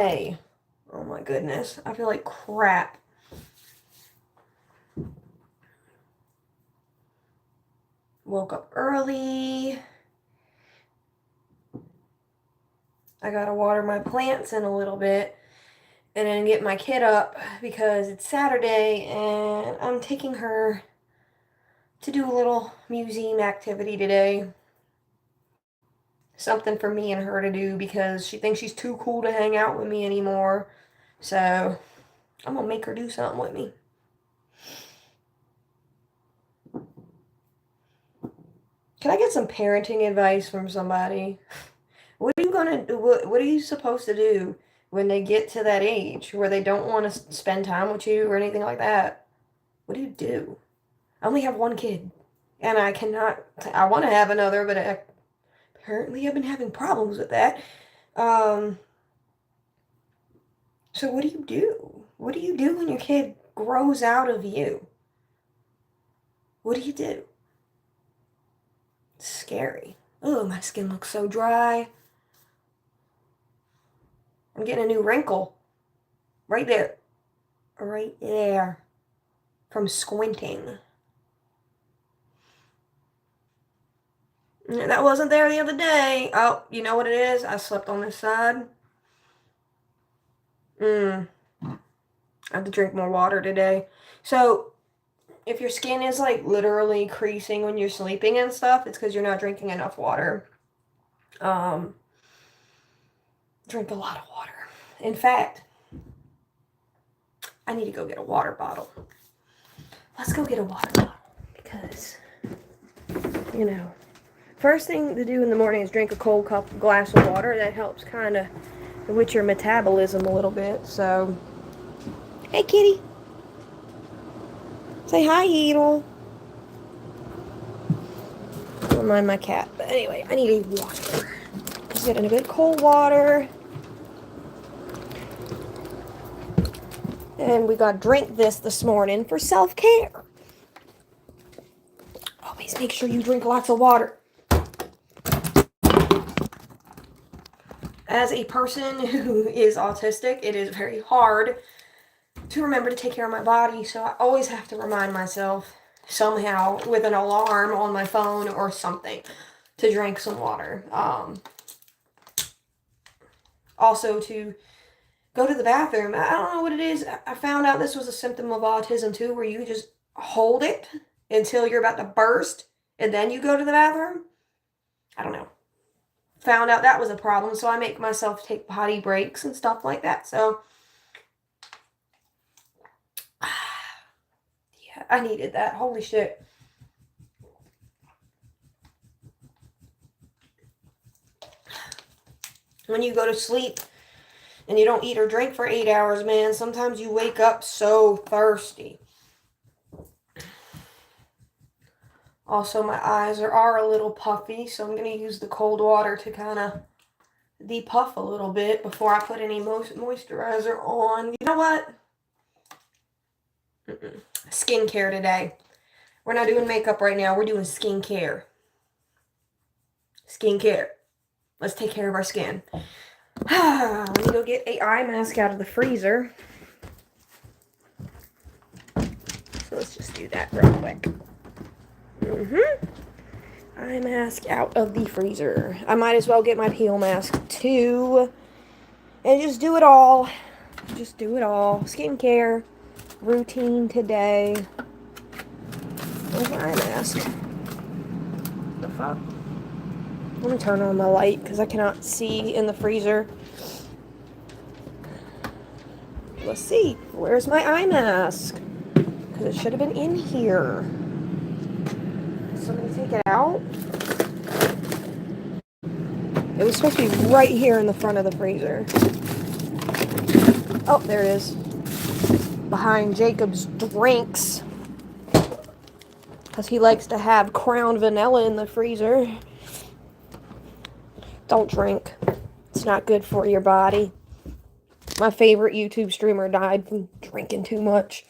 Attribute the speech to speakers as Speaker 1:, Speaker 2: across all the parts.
Speaker 1: Hey, oh my goodness, I feel like crap. Woke up early. I gotta water my plants in a little bit and then get my kid up because it's Saturday and I'm taking her to do a little museum activity today. Something for me and her to do because she thinks she's too cool to hang out with me anymore. So I'm gonna make her do something with me. Can I get some parenting advice from somebody? What are you gonna do? What are you supposed to do when they get to that age where they don't want to spend time with you or anything like that? What do you do? I only have one kid, and I cannot. I want to have another, but apparently I've been having problems with that. Um, so what do you do? What do you do when your kid grows out of you? What do you do? It's scary. Oh, my skin looks so dry. I'm getting a new wrinkle right there, right there, from squinting. That wasn't there the other day. Oh, you know what it is? I slept on this side. I have to drink more water today. So, if your skin is like literally creasing when you're sleeping and stuff, it's because you're not drinking enough water. Um, Drink a lot of water. In fact, I need to go get a water bottle. Let's go get a water bottle because, you know, first thing to do in the morning is drink a cold glass of water. That helps kind of with your metabolism a little bit. So, hey, kitty. Say hi, Edel. Don't mind my cat. But anyway, I need a water. Just getting a good cold water. And we got to drink this morning for self-care. Always make sure you drink lots of water. As a person who is autistic, it is very hard to remember to take care of my body, so I always have to remind myself somehow with an alarm on my phone or something to drink some water. Also to go to the bathroom. I don't know what it is. I found out this was a symptom of autism too, where you just hold it until you're about to burst and then you go to the bathroom. I don't know. Found out that was a problem, so I make myself take potty breaks and stuff like that. So, yeah, I needed that. Holy shit. When you go to sleep and you don't eat or drink for 8 hours, man, sometimes you wake up so thirsty. Also, my eyes are a little puffy, so I'm going to use the cold water to kind of depuff a little bit before I put any moisturizer on. You know what? Skincare today. We're not doing makeup right now. We're doing skincare. Skincare. Let's take care of our skin. Let me go get an eye mask out of the freezer. So let's just do that real quick. Eye mask out of the freezer. I might as well get my peel mask too. And just do it all. Just do it all. Skincare routine today. Where's my eye mask? The fuck? Let me turn on the light because I cannot see in the freezer. Let's see. Where's my eye mask? Because it should have been in here. So I'm going to take it out. It was supposed to be right here in the front of the freezer. Oh, there it is. Behind Jacob's drinks. Because he likes to have Crown Vanilla in the freezer. Don't drink. It's not good for your body. My favorite YouTube streamer died from drinking too much.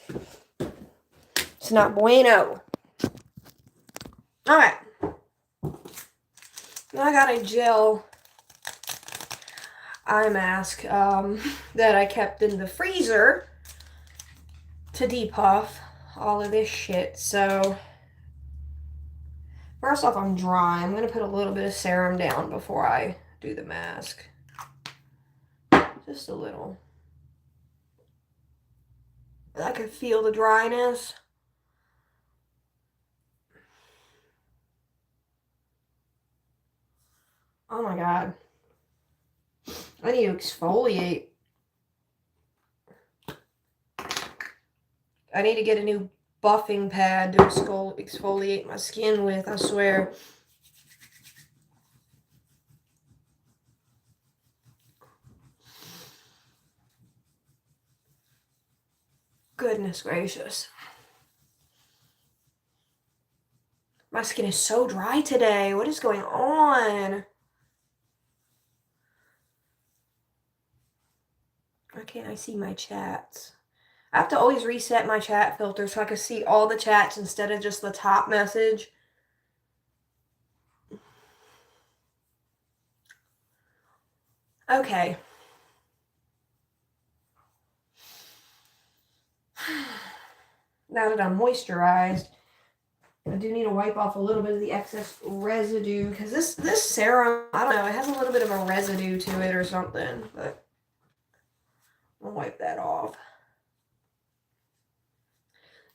Speaker 1: It's not bueno. Alright. Now I got a gel. eye mask that I kept in the freezer to depuff all of this shit. So first off, I'm dry. I'm going to put a little bit of serum down before I do the mask. Just a little. I can feel the dryness. Oh my god. I need to exfoliate. I need to get a new buffing pad to exfoliate my skin with, I swear. Goodness gracious. My skin is so dry today. What is going on? Why can't I see my chats? I have to always reset my chat filter so I can see all the chats instead of just the top message. Okay. Now that I'm moisturized, I do need to wipe off a little bit of the excess residue because this serum, I don't know, it has a little bit of a residue to it or something, but I'll wipe that off.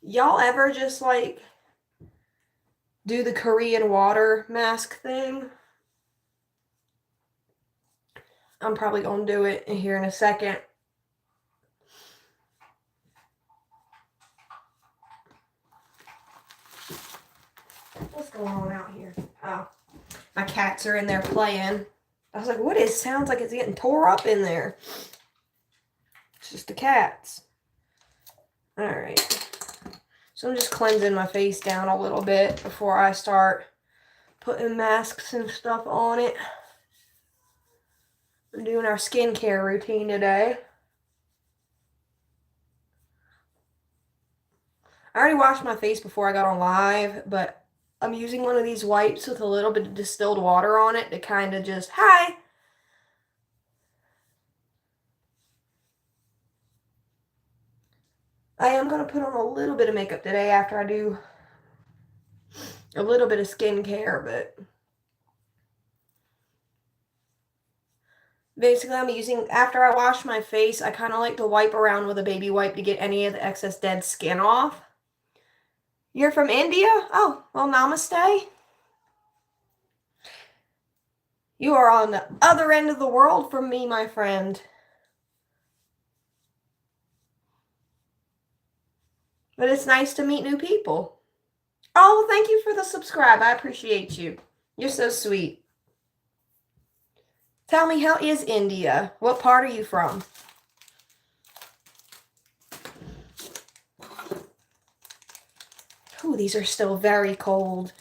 Speaker 1: Y'all ever just like do the Korean water mask thing? I'm probably gonna do it here in a second. What's going on out here? Oh, my cats are in there playing. I was like, what is? Sounds like it's getting tore up in there. It's just the cats. All right. So I'm just cleansing my face down a little bit before I start putting masks and stuff on it. We're doing our skincare routine today. I already washed my face before I got on live, but I'm using one of these wipes with a little bit of distilled water on it to kind of just, hi! I am going to put on a little bit of makeup today after I do a little bit of skincare, but basically I'm using, after I wash my face, I kind of like to wipe around with a baby wipe to get any of the excess dead skin off. You're from India? Oh, well, namaste. You are on the other end of the world from me, my friend. But it's nice to meet new people. Oh, thank you for the subscribe. I appreciate you. You're so sweet. Tell me, how is India? What part are you from? Ooh, these are still very cold.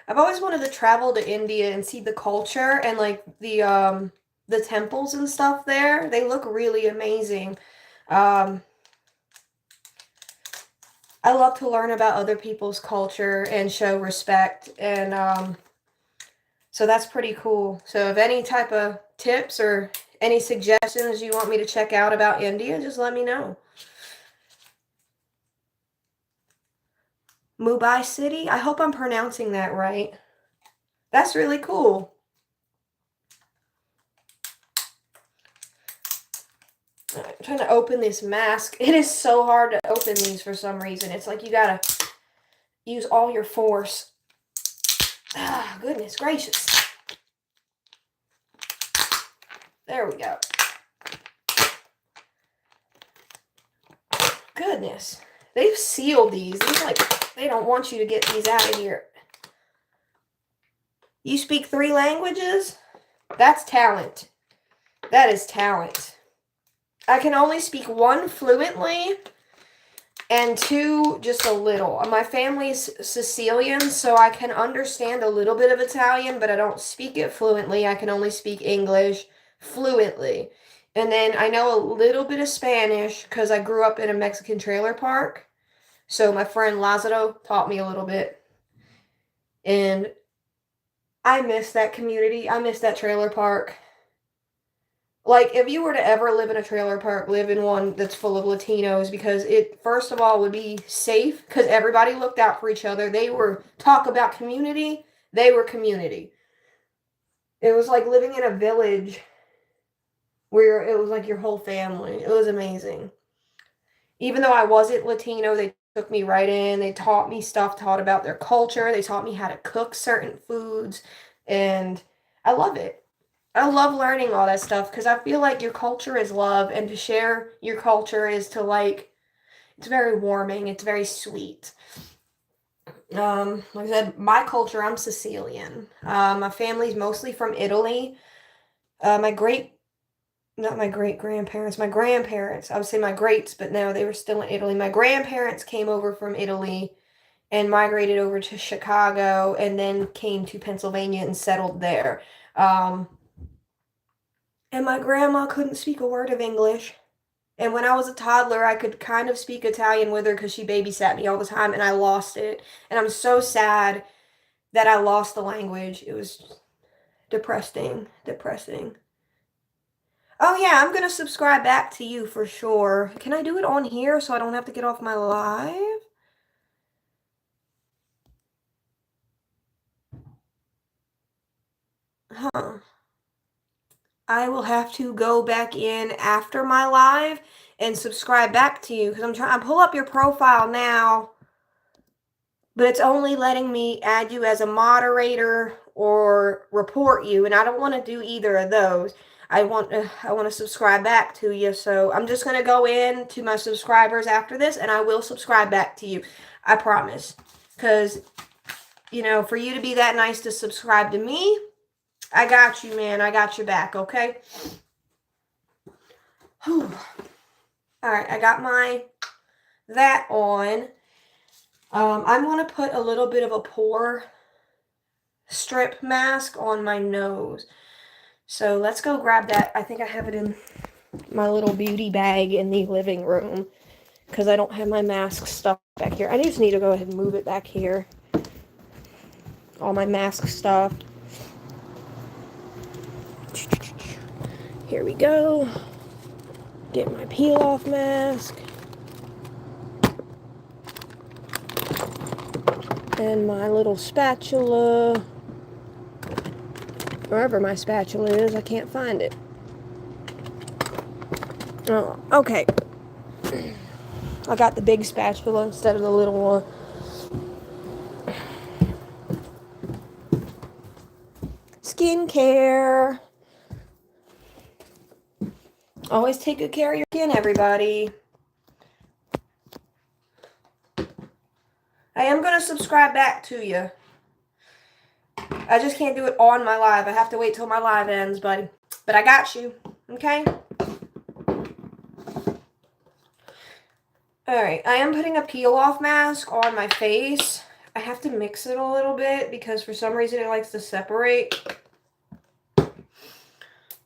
Speaker 1: I've always wanted to travel to India and see the culture and like the temples and stuff there. They look really amazing. I love to learn about other people's culture and show respect, and so that's pretty cool. So if any type of tips or any suggestions you want me to check out about India, just let me know. Mumbai City? I hope I'm pronouncing that right. That's really cool. I'm trying to open this mask. It is so hard to open these for some reason. It's like you gotta use all your force. Ah, goodness gracious. There we go. Goodness. They've sealed these. It's like they don't want you to get these out of here. You speak 3 languages? That's talent. That is talent. I can only speak 1 fluently and 2 just a little. My family's Sicilian, so I can understand a little bit of Italian, but I don't speak it fluently. I can only speak English fluently. And then I know a little bit of Spanish because I grew up in a Mexican trailer park. So my friend Lazaro taught me a little bit. And I miss that community. I miss that trailer park. Like, if you were to ever live in a trailer park, live in one that's full of Latinos, because it, first of all, would be safe because everybody looked out for each other. They were, talk about community, they were community. It was like living in a village where it was like your whole family. It was amazing. Even though I wasn't Latino, they took me right in. They taught me stuff, taught about their culture. They taught me how to cook certain foods. And I love it. I love learning all that stuff because I feel like your culture is love, and to share your culture is to like, it's very warming, it's very sweet. Like I said, my culture, I'm Sicilian. My family's mostly from Italy. My great, not my great grandparents, my grandparents, I would say my greats, but no, they were still in Italy. My grandparents came over from Italy and migrated over to Chicago and then came to Pennsylvania and settled there. Um, and my grandma couldn't speak a word of English. And when I was a toddler, I could kind of speak Italian with her because she babysat me all the time, and I lost it. And I'm so sad that I lost the language. It was depressing, depressing. Oh yeah, I'm gonna subscribe back to you for sure. Can I do it on here so I don't have to get off my live? Huh. I will have to go back in after my live and subscribe back to you because I'm trying to pull up your profile now, but it's only letting me add you as a moderator or report you, and I don't want to do either of those. I want to subscribe back to you, so I'm just gonna go in to my subscribers after this, and I will subscribe back to you. I promise, because for you to be that nice to subscribe to me, I got you, man. I got your back. Okay. Whew. All right, I got that on. I'm gonna put a little bit of a pore strip mask on my nose. So let's go grab that. I think I have it in my little beauty bag in the living room because I don't have my mask stuff back here. I just need to go ahead and move it back here. All my mask stuff. Here we go. Get my peel off mask. And my little spatula. Wherever my spatula is, I can't find it. Oh, okay. I got the big spatula instead of the little one. Skincare. Always take good care of your skin, everybody. I am going to subscribe back to you. I just can't do it on my live. I have to wait till my live ends, buddy. But I got you. Okay? Alright, I am putting a peel-off mask on my face. I have to mix it a little bit because for some reason it likes to separate.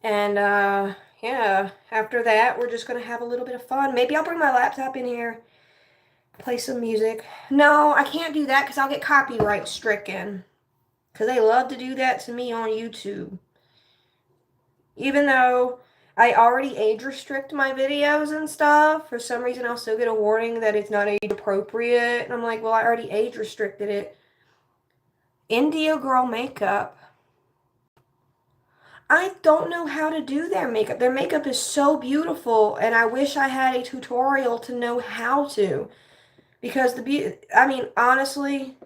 Speaker 1: And, yeah, after that, we're just going to have a little bit of fun. Maybe I'll bring my laptop in here, play some music. No, I can't do that because I'll get copyright stricken. Because they love to do that to me on YouTube. Even though I already age restrict my videos and stuff, for some reason I'll still get a warning that it's not age appropriate. And I'm like, well, I already age restricted it. India Girl Makeup. I don't know how to do their makeup. Their makeup is so beautiful, and I wish I had a tutorial to know how to. Because honestly,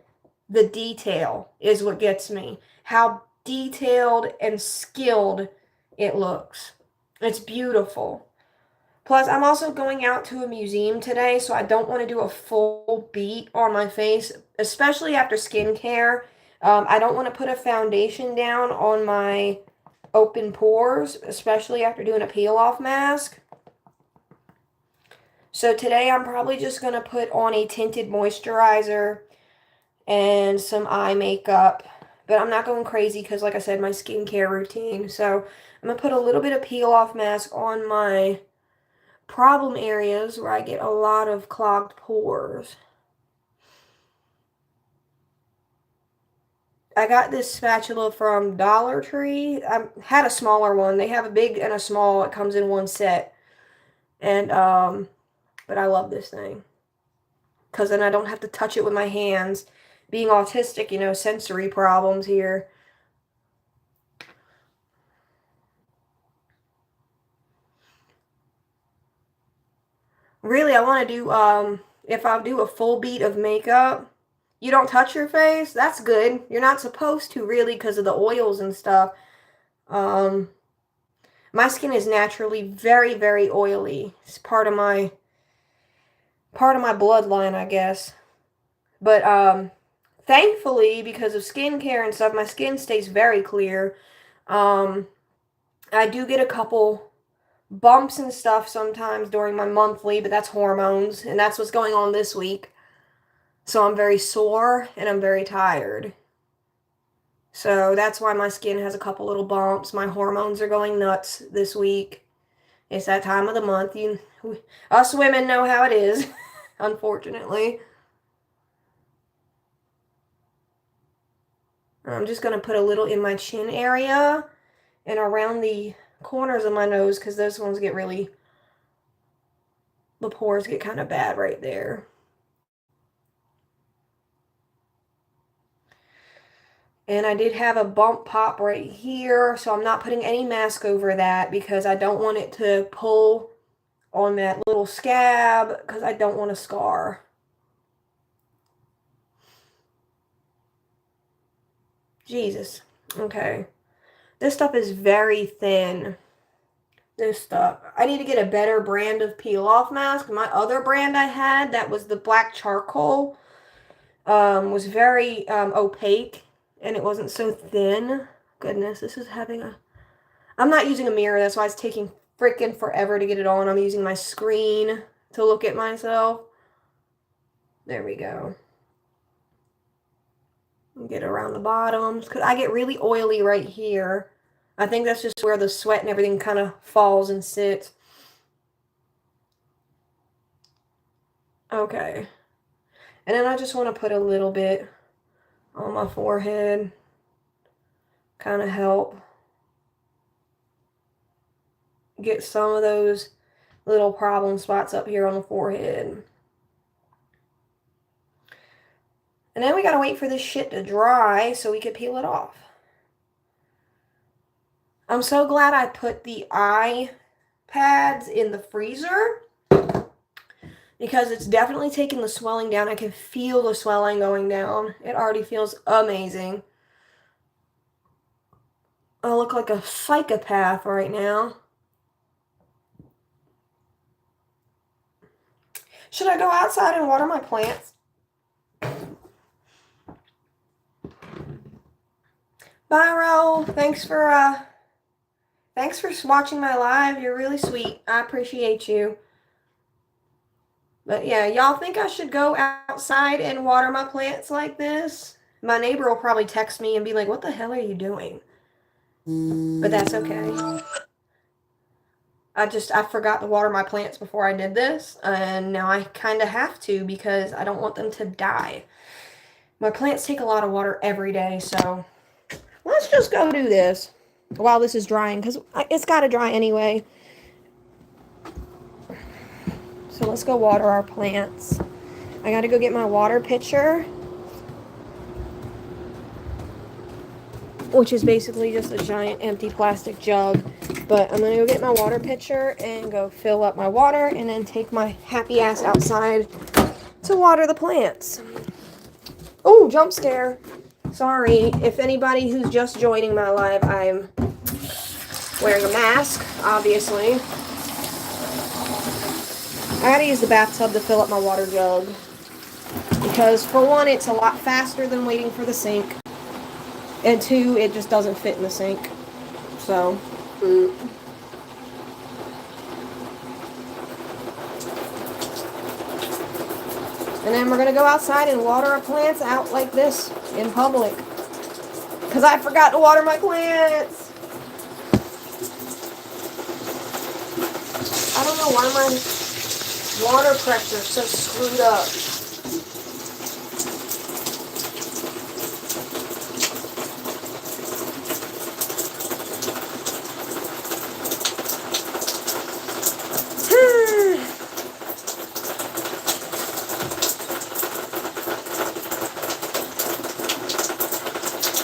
Speaker 1: the detail is what gets me. How detailed and skilled it looks. It's beautiful. Plus, I'm also going out to a museum today, so I don't want to do a full beat on my face, especially after skincare. I don't want to put a foundation down on my open pores, especially after doing a peel-off mask. So today I'm probably just going to put on a tinted moisturizer and some eye makeup. But I'm not going crazy because, like I said, my skincare routine. So I'm going to put a little bit of peel-off mask on my problem areas where I get a lot of clogged pores. I got this spatula from Dollar Tree. I had a smaller one. They have a big and a small. It comes in one set. And, but I love this thing. Because then I don't have to touch it with my hands. Being autistic, you know, sensory problems here. Really, I want to do, if I do a full beat of makeup, you don't touch your face. That's good. You're not supposed to, really, because of the oils and stuff. My skin is naturally very, very oily. It's part of my bloodline, I guess. But thankfully, because of skincare and stuff, my skin stays very clear. I do get a couple bumps and stuff sometimes during my monthly, but that's hormones, and that's what's going on this week. So I'm very sore and I'm very tired. So that's why my skin has a couple little bumps. My hormones are going nuts this week. It's that time of the month. Us women know how it is, unfortunately. I'm just going to put a little in my chin area and around the corners of my nose because those ones get really, the pores get kind of bad right there. And I did have a bump pop right here, so I'm not putting any mask over that because I don't want it to pull on that little scab because I don't want a scar. Jesus. Okay. This stuff is very thin. This stuff. I need to get a better brand of peel-off mask. My other brand I had, that was the black charcoal, was very opaque, and it wasn't so thin. Goodness, this is having a... I'm not using a mirror, that's why it's taking freaking forever to get it on. I'm using my screen to look at myself. There we go. Get around the bottoms, because I get really oily right here. I think that's just where the sweat and everything kind of falls and sits. Okay. And then I just want to put a little bit on my forehead. Kind of help get some of those little problem spots up here on the forehead. And then we gotta wait for this shit to dry so we can peel it off. I'm so glad I put the eye pads in the freezer because it's definitely taking the swelling down. I can feel the swelling going down. It already feels amazing. I look like a psychopath right now. Should I go outside and water my plants? Bye, Raul. Thanks for watching my live. You're really sweet. I appreciate you. But yeah, y'all think I should go outside and water my plants like this? My neighbor will probably text me and be like, what the hell are you doing? But that's okay. I forgot to water my plants before I did this, and now I kind of have to because I don't want them to die. My plants take a lot of water every day, so let's just go do this while this is drying because it's got to dry anyway. So let's go water our plants. I got to go get my water pitcher, which is basically just a giant empty plastic jug. But I'm going to go get my water pitcher and go fill up my water and then take my happy ass outside to water the plants. Oh, jump scare. Sorry. If anybody who's just joining my live, I'm wearing a mask, obviously. I gotta use the bathtub to fill up my water jug. Because, for one, it's a lot faster than waiting for the sink. And two, it just doesn't fit in the sink. So... And then we're going to go outside and water our plants out like this in public. Because I forgot to water my plants. I don't know why my water pressure's so screwed up.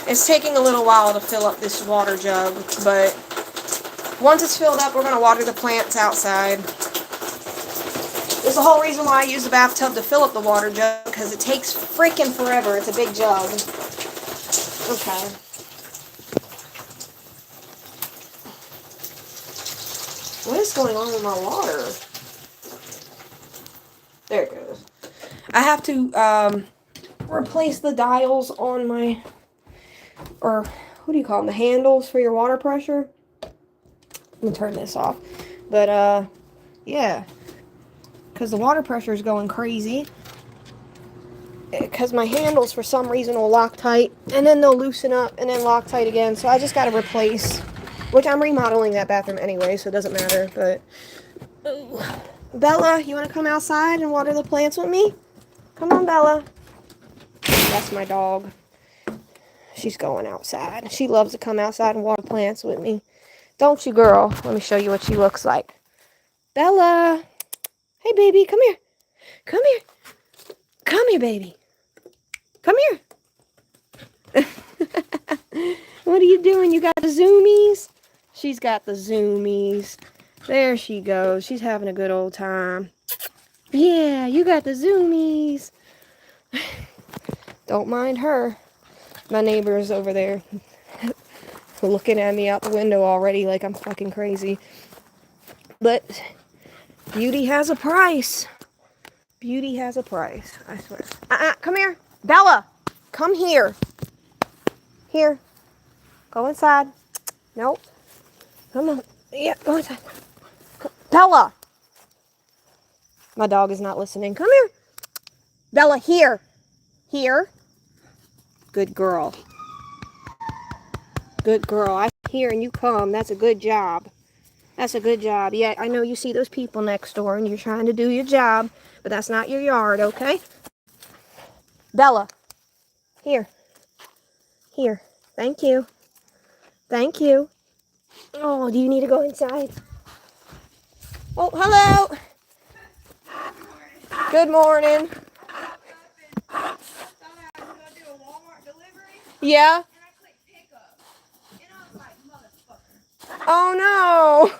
Speaker 1: It's taking a little while to fill up this water jug, but once it's filled up, we're going to water the plants outside. This is the whole reason why I use the bathtub to fill up the water jug, because it takes freaking forever. It's a big jug. Okay. What is going on with my water? There it goes. I have to replace the dials on my, or what do you call them? The handles for your water pressure. Let me turn this off. But, yeah. Because the water pressure is going crazy. Because my handles, for some reason, will lock tight. And then they'll loosen up and then lock tight again. So I just got to replace. Which I'm remodeling that bathroom anyway, so it doesn't matter. But, ooh. Bella, you want to come outside and water the plants with me? Come on, Bella. That's my dog. She's going outside. She loves to come outside and water plants with me. Don't you, girl? Let me show you what she looks like. Bella. Hey, baby. Come here. Come here. Come here, baby. Come here. What are you doing? You got the zoomies? She's got the zoomies. There she goes. She's having a good old time. Yeah, you got the zoomies. Don't mind her. My neighbor's over there looking at me out the window already like I'm fucking crazy. But beauty has a price. Beauty has a price, I swear. Come here. Bella, come here. Here. Go inside. Nope. Come on. Yeah, go inside. Bella. My dog is not listening. Come here. Bella, here. Here. Good girl. Good girl. I'm here and you come. That's a good job. That's a good job. Yeah, I know you see those people next door and you're trying to do your job, but that's not your yard, okay? Bella. Here. Here. Thank you. Thank you. Oh, do you need to go inside? Oh, hello. Good morning. Yeah. Oh no.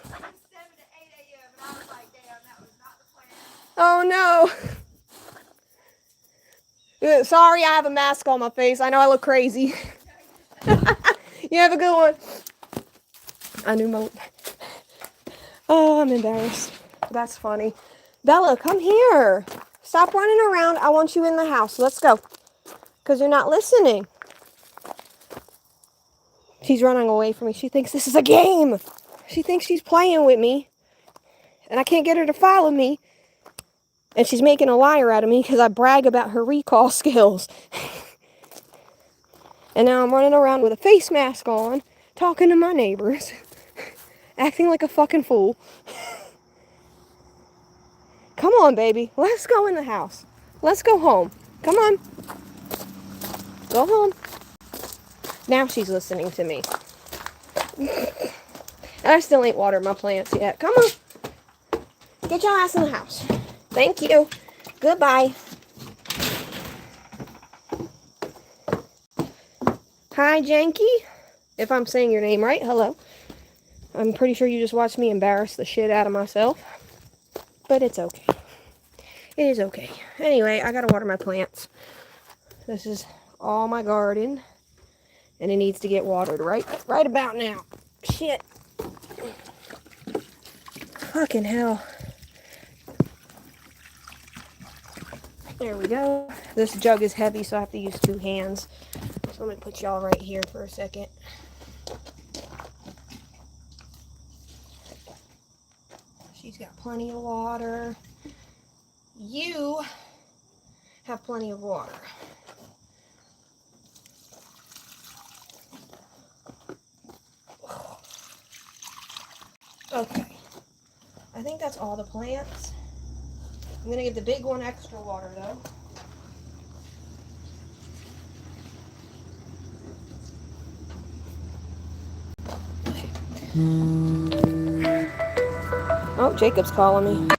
Speaker 1: Oh no. Sorry, I have a mask on my face. I know I look crazy. You have a good one. I knew my... Oh, I'm embarrassed. That's funny. Bella, come here. Stop running around. I want you in the house. Let's go. Because you're not listening. She's running away from me. She thinks this is a game. She thinks she's playing with me. And I can't get her to follow me. And she's making a liar out of me because I brag about her recall skills. And now I'm running around with a face mask on, talking to my neighbors, acting like a fucking fool. Come on, baby. Let's go in the house. Let's go home. Come on. Go home. Now she's listening to me. And I still ain't watered my plants yet. Come on. Get your ass in the house. Thank you. Goodbye. Hi, Janky. If I'm saying your name right, hello. I'm pretty sure you just watched me embarrass the shit out of myself. But it's okay. It is okay. Anyway, I gotta water my plants. This is all my garden. And it needs to get watered right about now. Shit. Fucking hell. There we go. This jug is heavy, so I have to use 2 hands. So I'm going to put y'all right here for a second. She's got plenty of water. You have plenty of water. Okay. I think that's all the plants. I'm going to give the big one extra water, though. Oh, Jacob's calling me.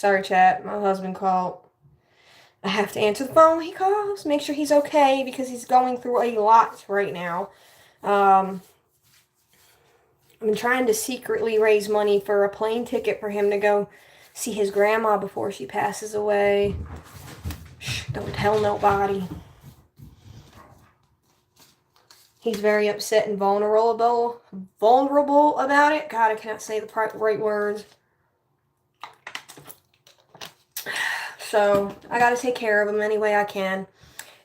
Speaker 1: Sorry, chat. My husband called. I have to answer the phone when he calls. Make sure he's okay because he's going through a lot right now. I've been trying to secretly raise money for a plane ticket for him to go see his grandma before she passes away. Shh, don't tell nobody. He's very upset and vulnerable about it. God, I cannot say the right words. So I got to take care of him any way I can.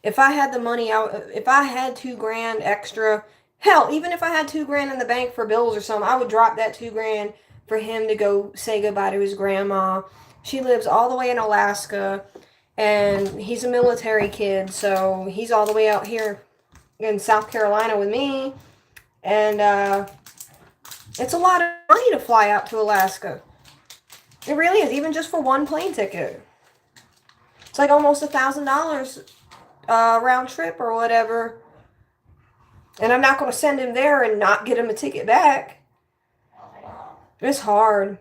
Speaker 1: If I had the money out, if I had $2,000 extra, hell, even if I had $2,000 in the bank for bills or something, I would drop that $2,000 for him to go say goodbye to his grandma. She lives all the way in Alaska, and he's a military kid, so he's all the way out here in South Carolina with me, and it's a lot of money to fly out to Alaska. It really is, even just for one plane ticket. It's like almost $1,000 round trip or whatever. And I'm not going to send him there and not get him a ticket back. It's hard.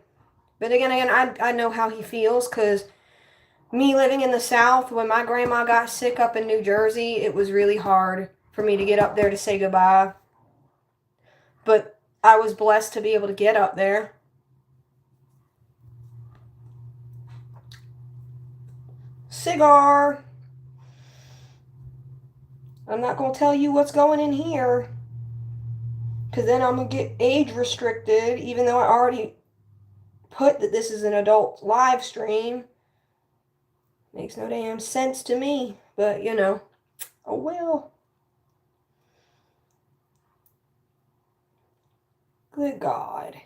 Speaker 1: But again, I know how he feels, because me living in the South, when my grandma got sick up in New Jersey, it was really hard for me to get up there to say goodbye. But I was blessed to be able to get up there. Cigar. I'm not going to tell you what's going in here, because then I'm going to get age restricted, even though I already put that this is an adult live stream. Makes no damn sense to me, but you know, oh well. Good God.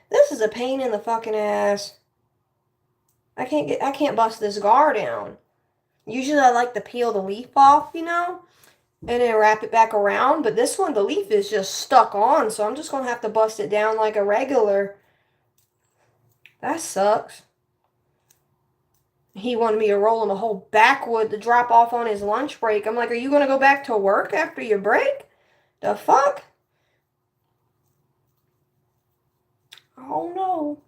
Speaker 1: This is a pain in the fucking ass. I can't bust this gar down. Usually I like to peel the leaf off, you know, and then wrap it back around, but this one, the leaf is just stuck on, so I'm just going to have to bust it down like a regular. That sucks. He wanted me to roll him a whole backwood to drop off on his lunch break. I'm like, are you going to go back to work after your break? The fuck? Oh no.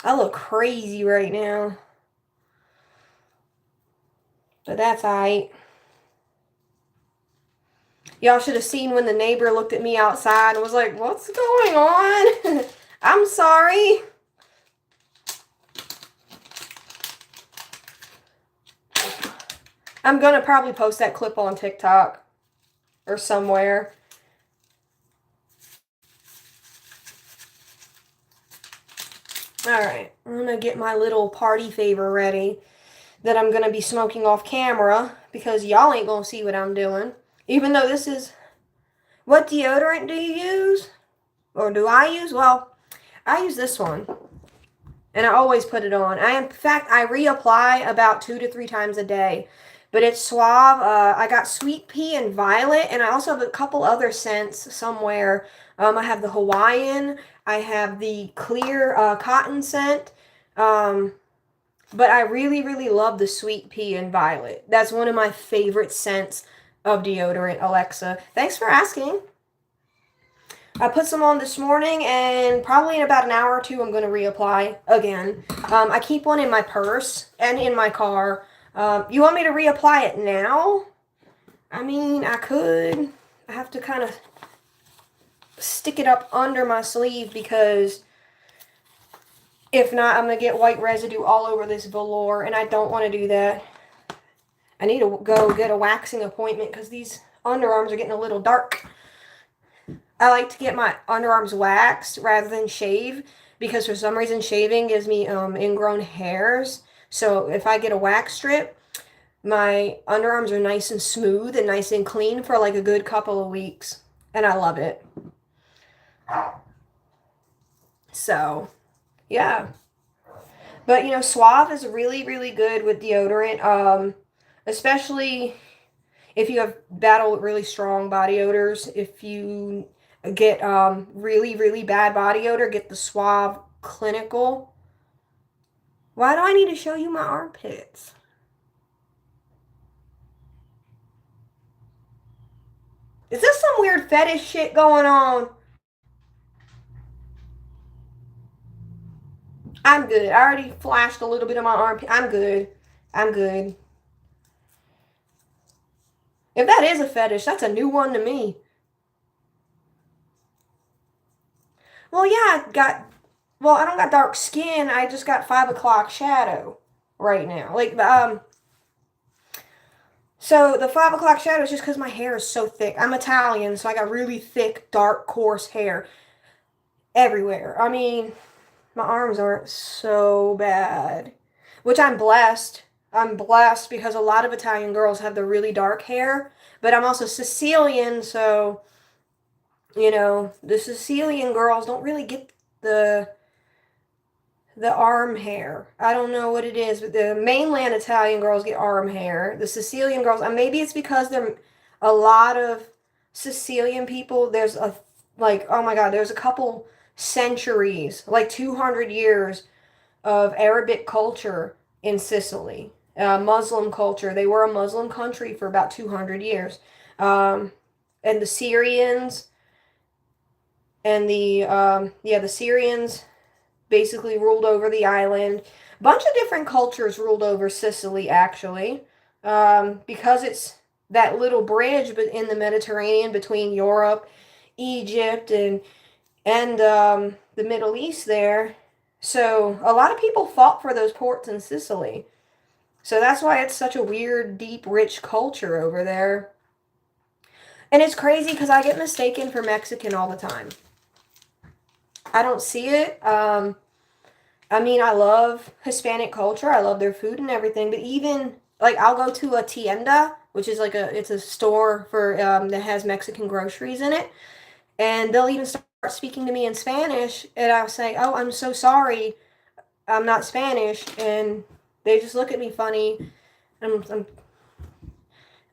Speaker 1: I look crazy right now. But that's alright. Y'all should have seen when the neighbor looked at me outside and was like, what's going on? I'm sorry. I'm going to probably post that clip on TikTok or somewhere. Alright, I'm going to get my little party favor ready that I'm going to be smoking off camera, because y'all ain't going to see what I'm doing. Even though this is... What deodorant do you use? Or do I use? Well, I use this one. And I always put it on. In fact, I reapply about 2 to 3 times a day. But it's Suave. I got Sweet Pea and Violet. And I also have a couple other scents somewhere. I have the Hawaiian. I have the clear cotton scent. But I really, really love the Sweet Pea and Violet. That's one of my favorite scents of deodorant, Alexa. Thanks for asking. I put some on this morning, and probably in about an hour or two, I'm going to reapply again. I keep one in my purse and in my car. You want me to reapply it now? I mean, I could. I have to kind of stick it up under my sleeve, because if not, I'm going to get white residue all over this velour, and I don't want to do that. I need to go get a waxing appointment, because these underarms are getting a little dark. I like to get my underarms waxed rather than shave, because for some reason shaving gives me ingrown hairs. So if I get a wax strip, my underarms are nice and smooth and nice and clean for like a good couple of weeks. And I love it. So, yeah. But, you know, Suave is really, really good with deodorant. Especially if you have battle with really strong body odors. If you get really, really bad body odor, get the Suave Clinical. Why do I need to show you my armpits? Is this some weird fetish shit going on? I'm good. I already flashed a little bit of my armpit. I'm good. I'm good. If that is a fetish, that's a new one to me. Well, yeah, I got. Well, I don't got dark skin. I just got 5 o'clock shadow right now. So the 5 o'clock shadow is just because my hair is so thick. I'm Italian, so I got really thick, dark, coarse hair everywhere. I mean, my arms aren't so bad, which I'm blessed. I'm blessed because a lot of Italian girls have the really dark hair, but I'm also Sicilian, so the Sicilian girls don't really get the the arm hair. I don't know what it is, but the mainland Italian girls get arm hair. The Sicilian girls, maybe it's because there a lot of Sicilian people. There's a like, oh my God, there's a couple centuries, like 200 years of Arabic culture in Sicily. Muslim culture. They were a Muslim country for about 200 years. Um, and the Syrians the Syrians basically ruled over the island. A bunch of different cultures ruled over Sicily, actually, because it's that little bridge in the Mediterranean between Europe, Egypt, and the Middle East there. So a lot of people fought for those ports in Sicily. So that's why it's such a weird, deep, rich culture over there. And it's crazy because I get mistaken for Mexican all the time. I don't see it. I mean, I love Hispanic culture. I love their food and everything. But even like, I'll go to a tienda, which is like it's a store for that has Mexican groceries in it, and they'll even start speaking to me in Spanish, and I'll say, "Oh, I'm so sorry, I'm not Spanish," and they just look at me funny. I'm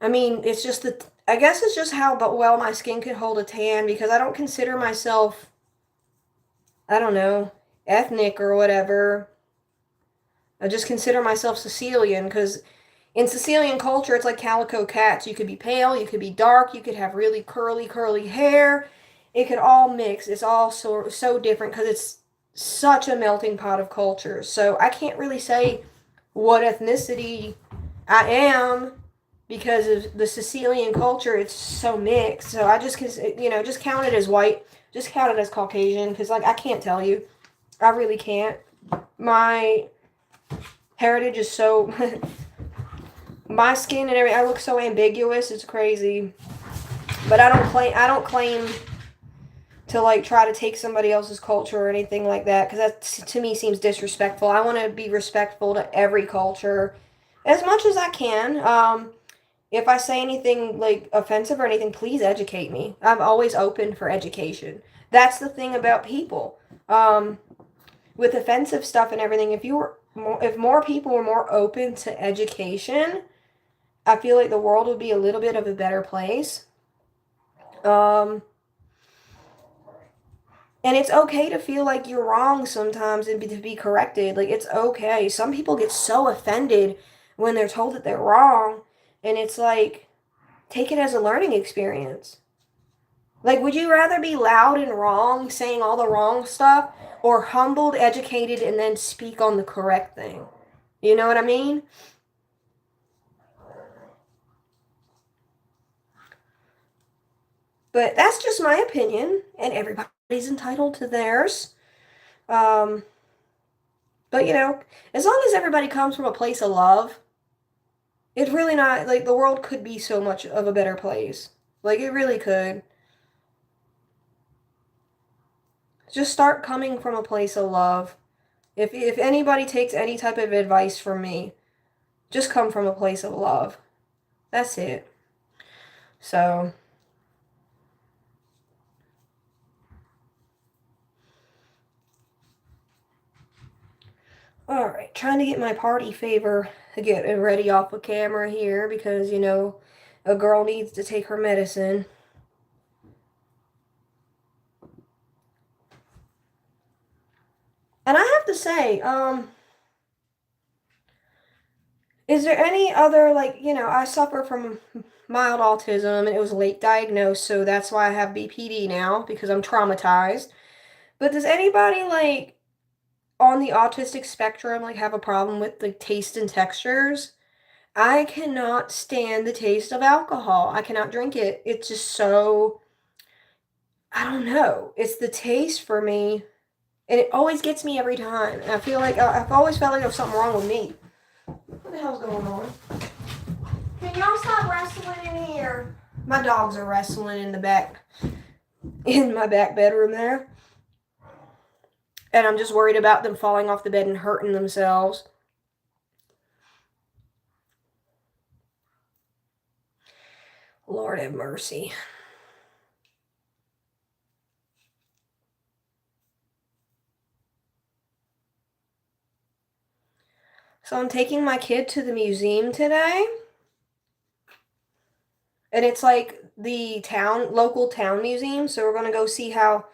Speaker 1: I mean, it's just the. I guess it's just how well my skin can hold a tan because I don't consider myself, I don't know, ethnic or whatever. I just consider myself Sicilian because in Sicilian culture, it's like calico cats. You could be pale, you could be dark, you could have really curly hair. It could all mix. It's all so different because it's such a melting pot of cultures. So I can't really say what ethnicity I am because of the Sicilian culture. It's so mixed. So I just, just count it as white. Just count it as Caucasian because, like, I can't tell you. I really can't. My heritage is so my skin and everything, I look so ambiguous, it's crazy. But I don't claim to like try to take somebody else's culture or anything like that because that to me seems disrespectful. I want to be respectful to every culture as much as I can. If I say anything like offensive or anything, please educate me. I'm always open for education. That's the thing about people. With offensive stuff and everything, if more people were more open to education, I feel like the world would be a little bit of a better place. Um, and it's okay to feel like you're wrong sometimes and to be corrected. Like, it's okay. Some people get so offended when they're told that they're wrong, and it's like, take it as a learning experience. Like, would you rather be loud and wrong, saying all the wrong stuff, or humbled, educated, and then speak on the correct thing? You know what I mean? But that's just my opinion, and everybody's entitled to theirs. Um, but as long as everybody comes from a place of love, it's really not like the world could be so much of a better place. Like, it really could. Just start coming from a place of love. If anybody takes any type of advice from me, just come from a place of love. That's it. So, all right, trying to get my party favor to get ready off the camera here because, a girl needs to take her medicine. And I have to say, is there any other, like, I suffer from mild autism and it was late diagnosed, so that's why I have BPD now because I'm traumatized. But does anybody, like, on the autistic spectrum, like, have a problem with, like, taste and textures. I cannot stand the taste of alcohol. I cannot drink it. It's just so, I don't know. It's the taste for me, and it always gets me every time. And I feel like I've always felt like there's something wrong with me. What the hell's going on? Can y'all stop wrestling in here? My dogs are wrestling in the back, in my back bedroom there. And I'm just worried about them falling off the bed and hurting themselves. Lord have mercy. So I'm taking my kid to the museum today. And it's like the local town museum. So we're going to go see how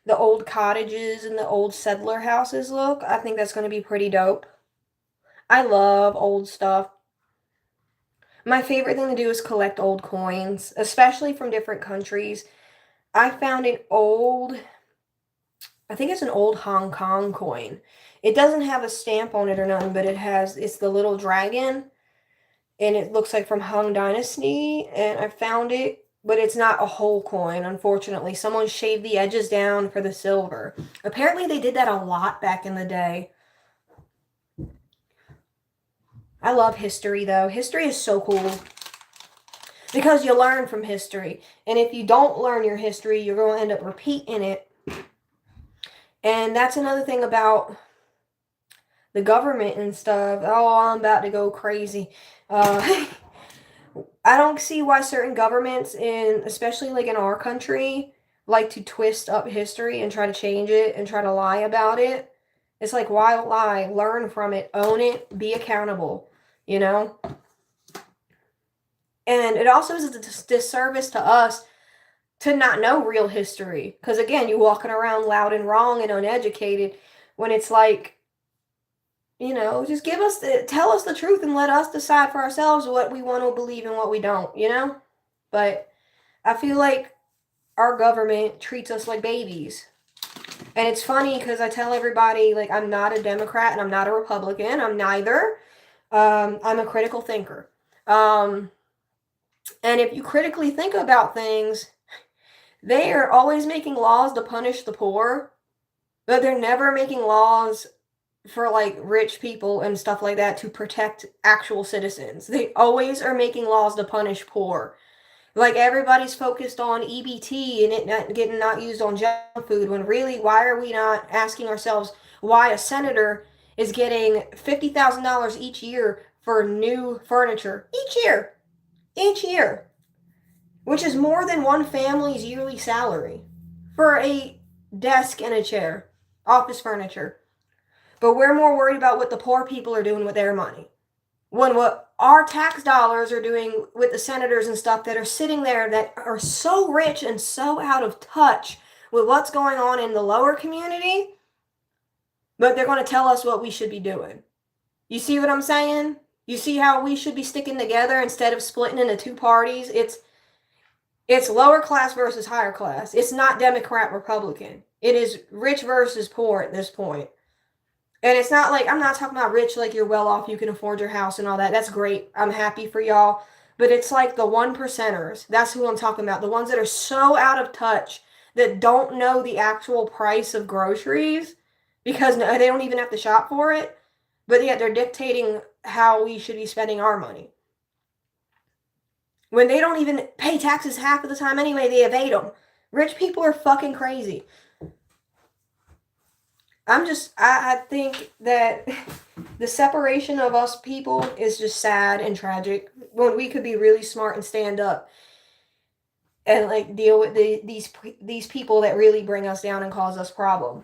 Speaker 1: the old cottages and the old settler houses look. I think that's going to be pretty dope. I love old stuff. My favorite thing to do is collect old coins, especially from different countries. I found I think it's an old Hong Kong coin. It doesn't have a stamp on it or nothing, but it's the little dragon, and it looks like from Han Dynasty, and I found it, but it's not a whole coin, unfortunately. Someone shaved the edges down for the silver. Apparently they did that a lot back in the day. I love history, though. History is so cool because you learn from history. And if you don't learn your history, you're going to end up repeating it. And that's another thing about the government and stuff. Oh, I'm about to go crazy. I don't see why certain governments, especially like in our country, like to twist up history and try to change it and try to lie about it. It's like, why lie? Learn from it, own it, be accountable, you know? And it also is a disservice to us to not know real history. Because again, you're walking around loud and wrong and uneducated when it's like, just tell us the truth and let us decide for ourselves what we want to believe and what we don't, But I feel like our government treats us like babies. And it's funny because I tell everybody, like, I'm not a Democrat and I'm not a Republican. I'm neither. I'm a critical thinker. And if you critically think about things, they are always making laws to punish the poor, but they're never making laws for like rich people and stuff like that to protect actual citizens. They always are making laws to punish poor. Like everybody's focused on EBT and it not used on junk food, when really, why are we not asking ourselves why a senator is getting $50,000 each year for new furniture each year, which is more than one family's yearly salary for a desk and a chair, office furniture. But we're more worried about what the poor people are doing with their money, when what our tax dollars are doing with the senators and stuff that are sitting there that are so rich and so out of touch with what's going on in the lower community, but they're going to tell us what we should be doing. You see what I'm saying? You see how we should be sticking together instead of splitting into two parties? It's lower class versus higher class. It's not Democrat, Republican. It is rich versus poor at this point. And it's not like, I'm not talking about rich like you're well off, you can afford your house and all that. That's great. I'm happy for y'all. But it's like the 1%ers. That's who I'm talking about. The ones that are so out of touch that don't know the actual price of groceries because they don't even have to shop for it. But yet they're dictating how we should be spending our money. When they don't even pay taxes half of the time anyway, they evade them. Rich people are fucking crazy. I think that the separation of us people is just sad and tragic, when we could be really smart and stand up and like deal with these people that really bring us down and cause us problem.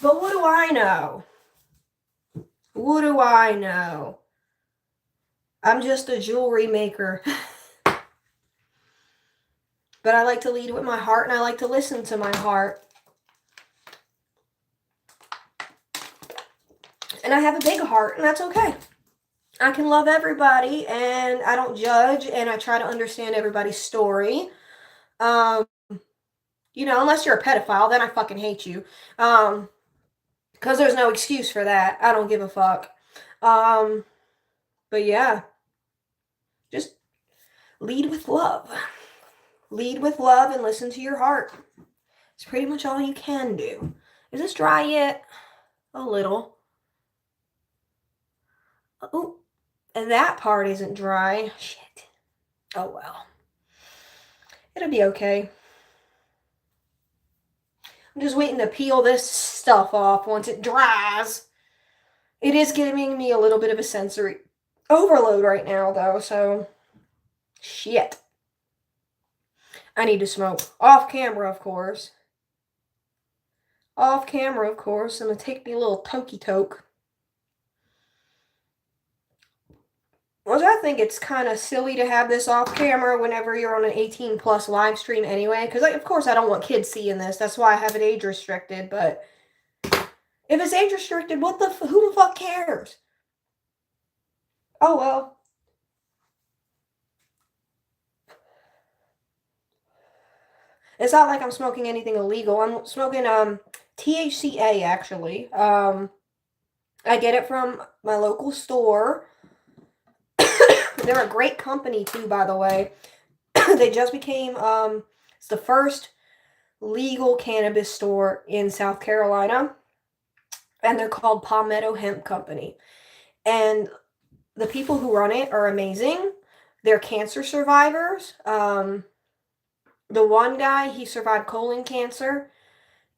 Speaker 1: But what do I know? What do I know? I'm just a jewelry maker. But I like to lead with my heart and I like to listen to my heart. And I have a big heart, and that's okay. I can love everybody, and I don't judge, and I try to understand everybody's story. You know, unless you're a pedophile, then I fucking hate you. Because there's no excuse for that. I don't give a fuck. But yeah, just lead with love. Lead with love and listen to your heart. It's pretty much all you can do. Is this dry yet? A little. Oh, and that part isn't dry. Shit. Oh well. It'll be okay. I'm just waiting to peel this stuff off once it dries. It is giving me a little bit of a sensory overload right now, though, so shit. I need to smoke. Off camera, of course. Off camera, of course. I'm going to take me a little tokey toke. Which I think it's kind of silly to have this off camera whenever you're on an 18 plus live stream anyway. Because, of course, I don't want kids seeing this. That's why I have it age restricted. But if it's age restricted, who the fuck cares? Oh, well. It's not like I'm smoking anything illegal. I'm smoking THCA, actually. I get it from my local store. They're a great company, too, by the way. They just became, it's the first legal cannabis store in South Carolina. And they're called Palmetto Hemp Company. And the people who run it are amazing. They're cancer survivors. The one guy, he survived colon cancer.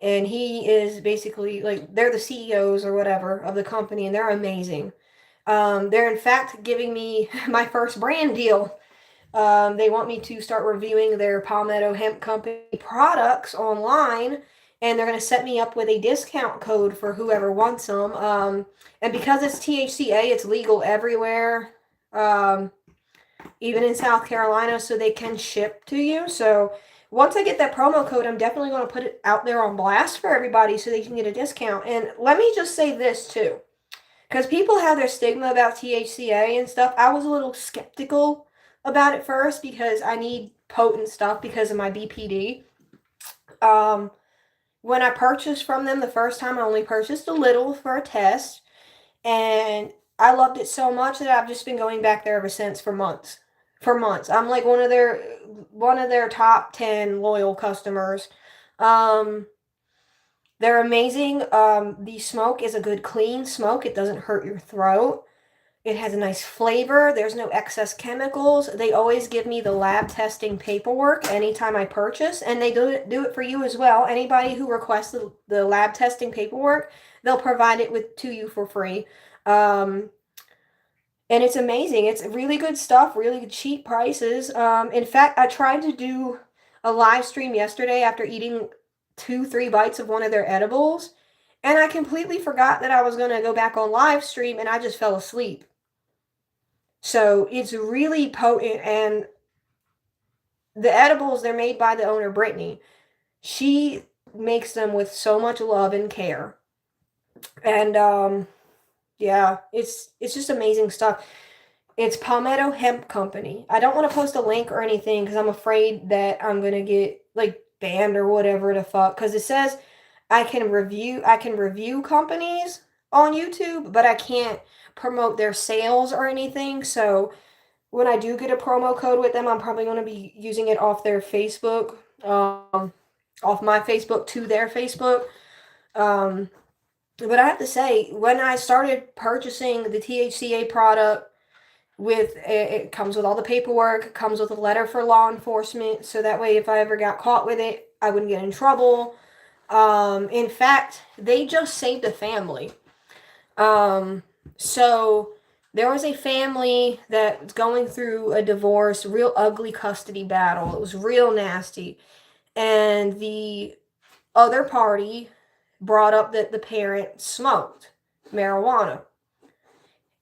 Speaker 1: And he is basically, like, they're the CEOs or whatever of the company. And they're amazing. They're in fact giving me my first brand deal. They want me to start reviewing their Palmetto Hemp Company products online, and they're going to set me up with a discount code for whoever wants them. And because it's THCA, it's legal everywhere, even in South Carolina, so they can ship to you. So once I get that promo code, I'm definitely going to put it out there on blast for everybody so they can get a discount. And let me just say this too. Because people have their stigma about THCA and stuff. I was a little skeptical about it first because I need potent stuff because of my BPD. When I purchased from them the first time, I only purchased a little for a test. And I loved it so much that I've just been going back there ever since for months. For months. I'm like one of their top 10 loyal customers. They're amazing. The smoke is a good clean smoke. It doesn't hurt your throat. It has a nice flavor. There's no excess chemicals. They always give me the lab testing paperwork anytime I purchase, and they do it for you as well. Anybody who requests the lab testing paperwork, they'll provide it to you for free. And it's amazing. It's really good stuff, really cheap prices. In fact, I tried to do a live stream yesterday after eating 2-3 bites of one of their edibles, and I completely forgot that I was going to go back on live stream, and I just fell asleep. So it's really potent, and the edibles, they're made by the owner, Brittany. She makes them with so much love and care. And yeah, it's just amazing stuff. It's Palmetto Hemp Company. I don't want to post a link or anything because I'm afraid that I'm going to get like banned or whatever the fuck, because it says I can review companies on YouTube, but I can't promote their sales or anything. So when I do get a promo code with them, I'm probably going to be using it off their Facebook, off my Facebook to their Facebook. But I have to say, when I started purchasing the THCA product, it comes with all the paperwork, comes with a letter for law enforcement, so that way if I ever got caught with it, I wouldn't get in trouble. In fact, they just saved a family. So there was a family that was going through a divorce, real ugly custody battle. It was real nasty. And the other party brought up that the parent smoked marijuana.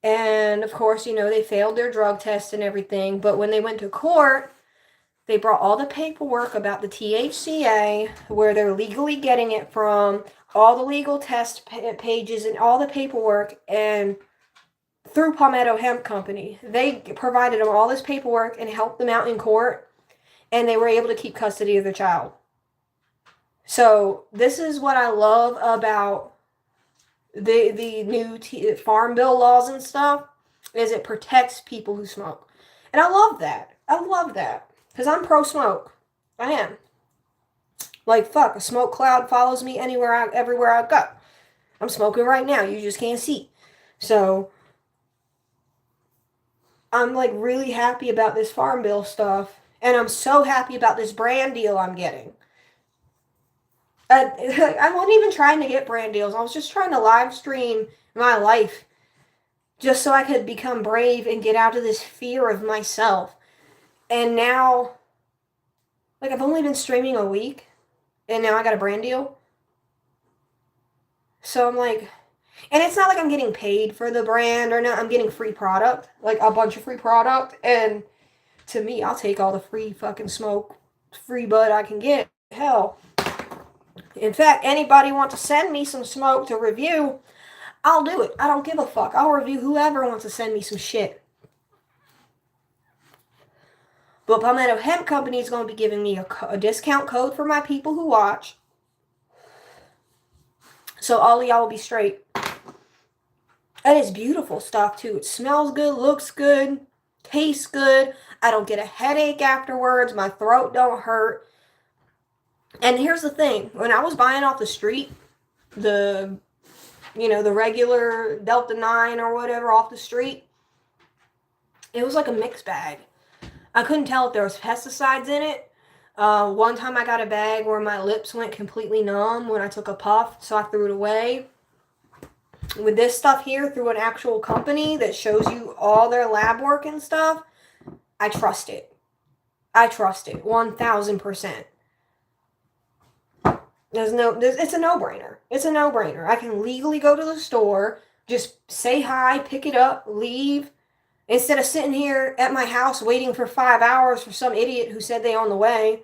Speaker 1: And of course, they failed their drug test and everything. But when they went to court, they brought all the paperwork about the THCA, where they're legally getting it from, all the legal test pages and all the paperwork, and through Palmetto Hemp Company. They provided them all this paperwork and helped them out in court, and they were able to keep custody of their child. So this is what I love about the new farm bill laws and stuff, is it protects people who smoke. And I love that. I love that. Because I'm pro smoke. I am. Like, fuck, a smoke cloud follows me everywhere I go. I'm smoking right now. You just can't see. So, I'm like really happy about this farm bill stuff. And I'm so happy about this brand deal I'm getting. I wasn't even trying to get brand deals. I was just trying to live stream my life just so I could become brave and get out of this fear of myself. And now, like, I've only been streaming a week, and now I got a brand deal. So I'm like, and it's not like I'm getting paid for the brand or not. I'm getting free product, like a bunch of free product. And to me, I'll take all the free fucking smoke, free bud I can get. Hell, in fact, anybody want to send me some smoke to review, I'll do it. I don't give a fuck. I'll review whoever wants to send me some shit. But Palmetto Hemp Company is going to be giving me a discount code for my people who watch. So all of y'all will be straight. And it's beautiful stuff too. It smells good, looks good, tastes good. I don't get a headache afterwards. My throat don't hurt. And here's the thing. When I was buying off the street, the regular Delta 9 or whatever off the street, it was like a mixed bag. I couldn't tell if there was pesticides in it. One time I got a bag where my lips went completely numb when I took a puff, so I threw it away. With this stuff here, through an actual company that shows you all their lab work and stuff, I trust it. I trust it 1,000%. It's a no-brainer. It's a no-brainer. I can legally go to the store, just say hi, pick it up, leave, instead of sitting here at my house waiting for 5 hours for some idiot who said they on the way.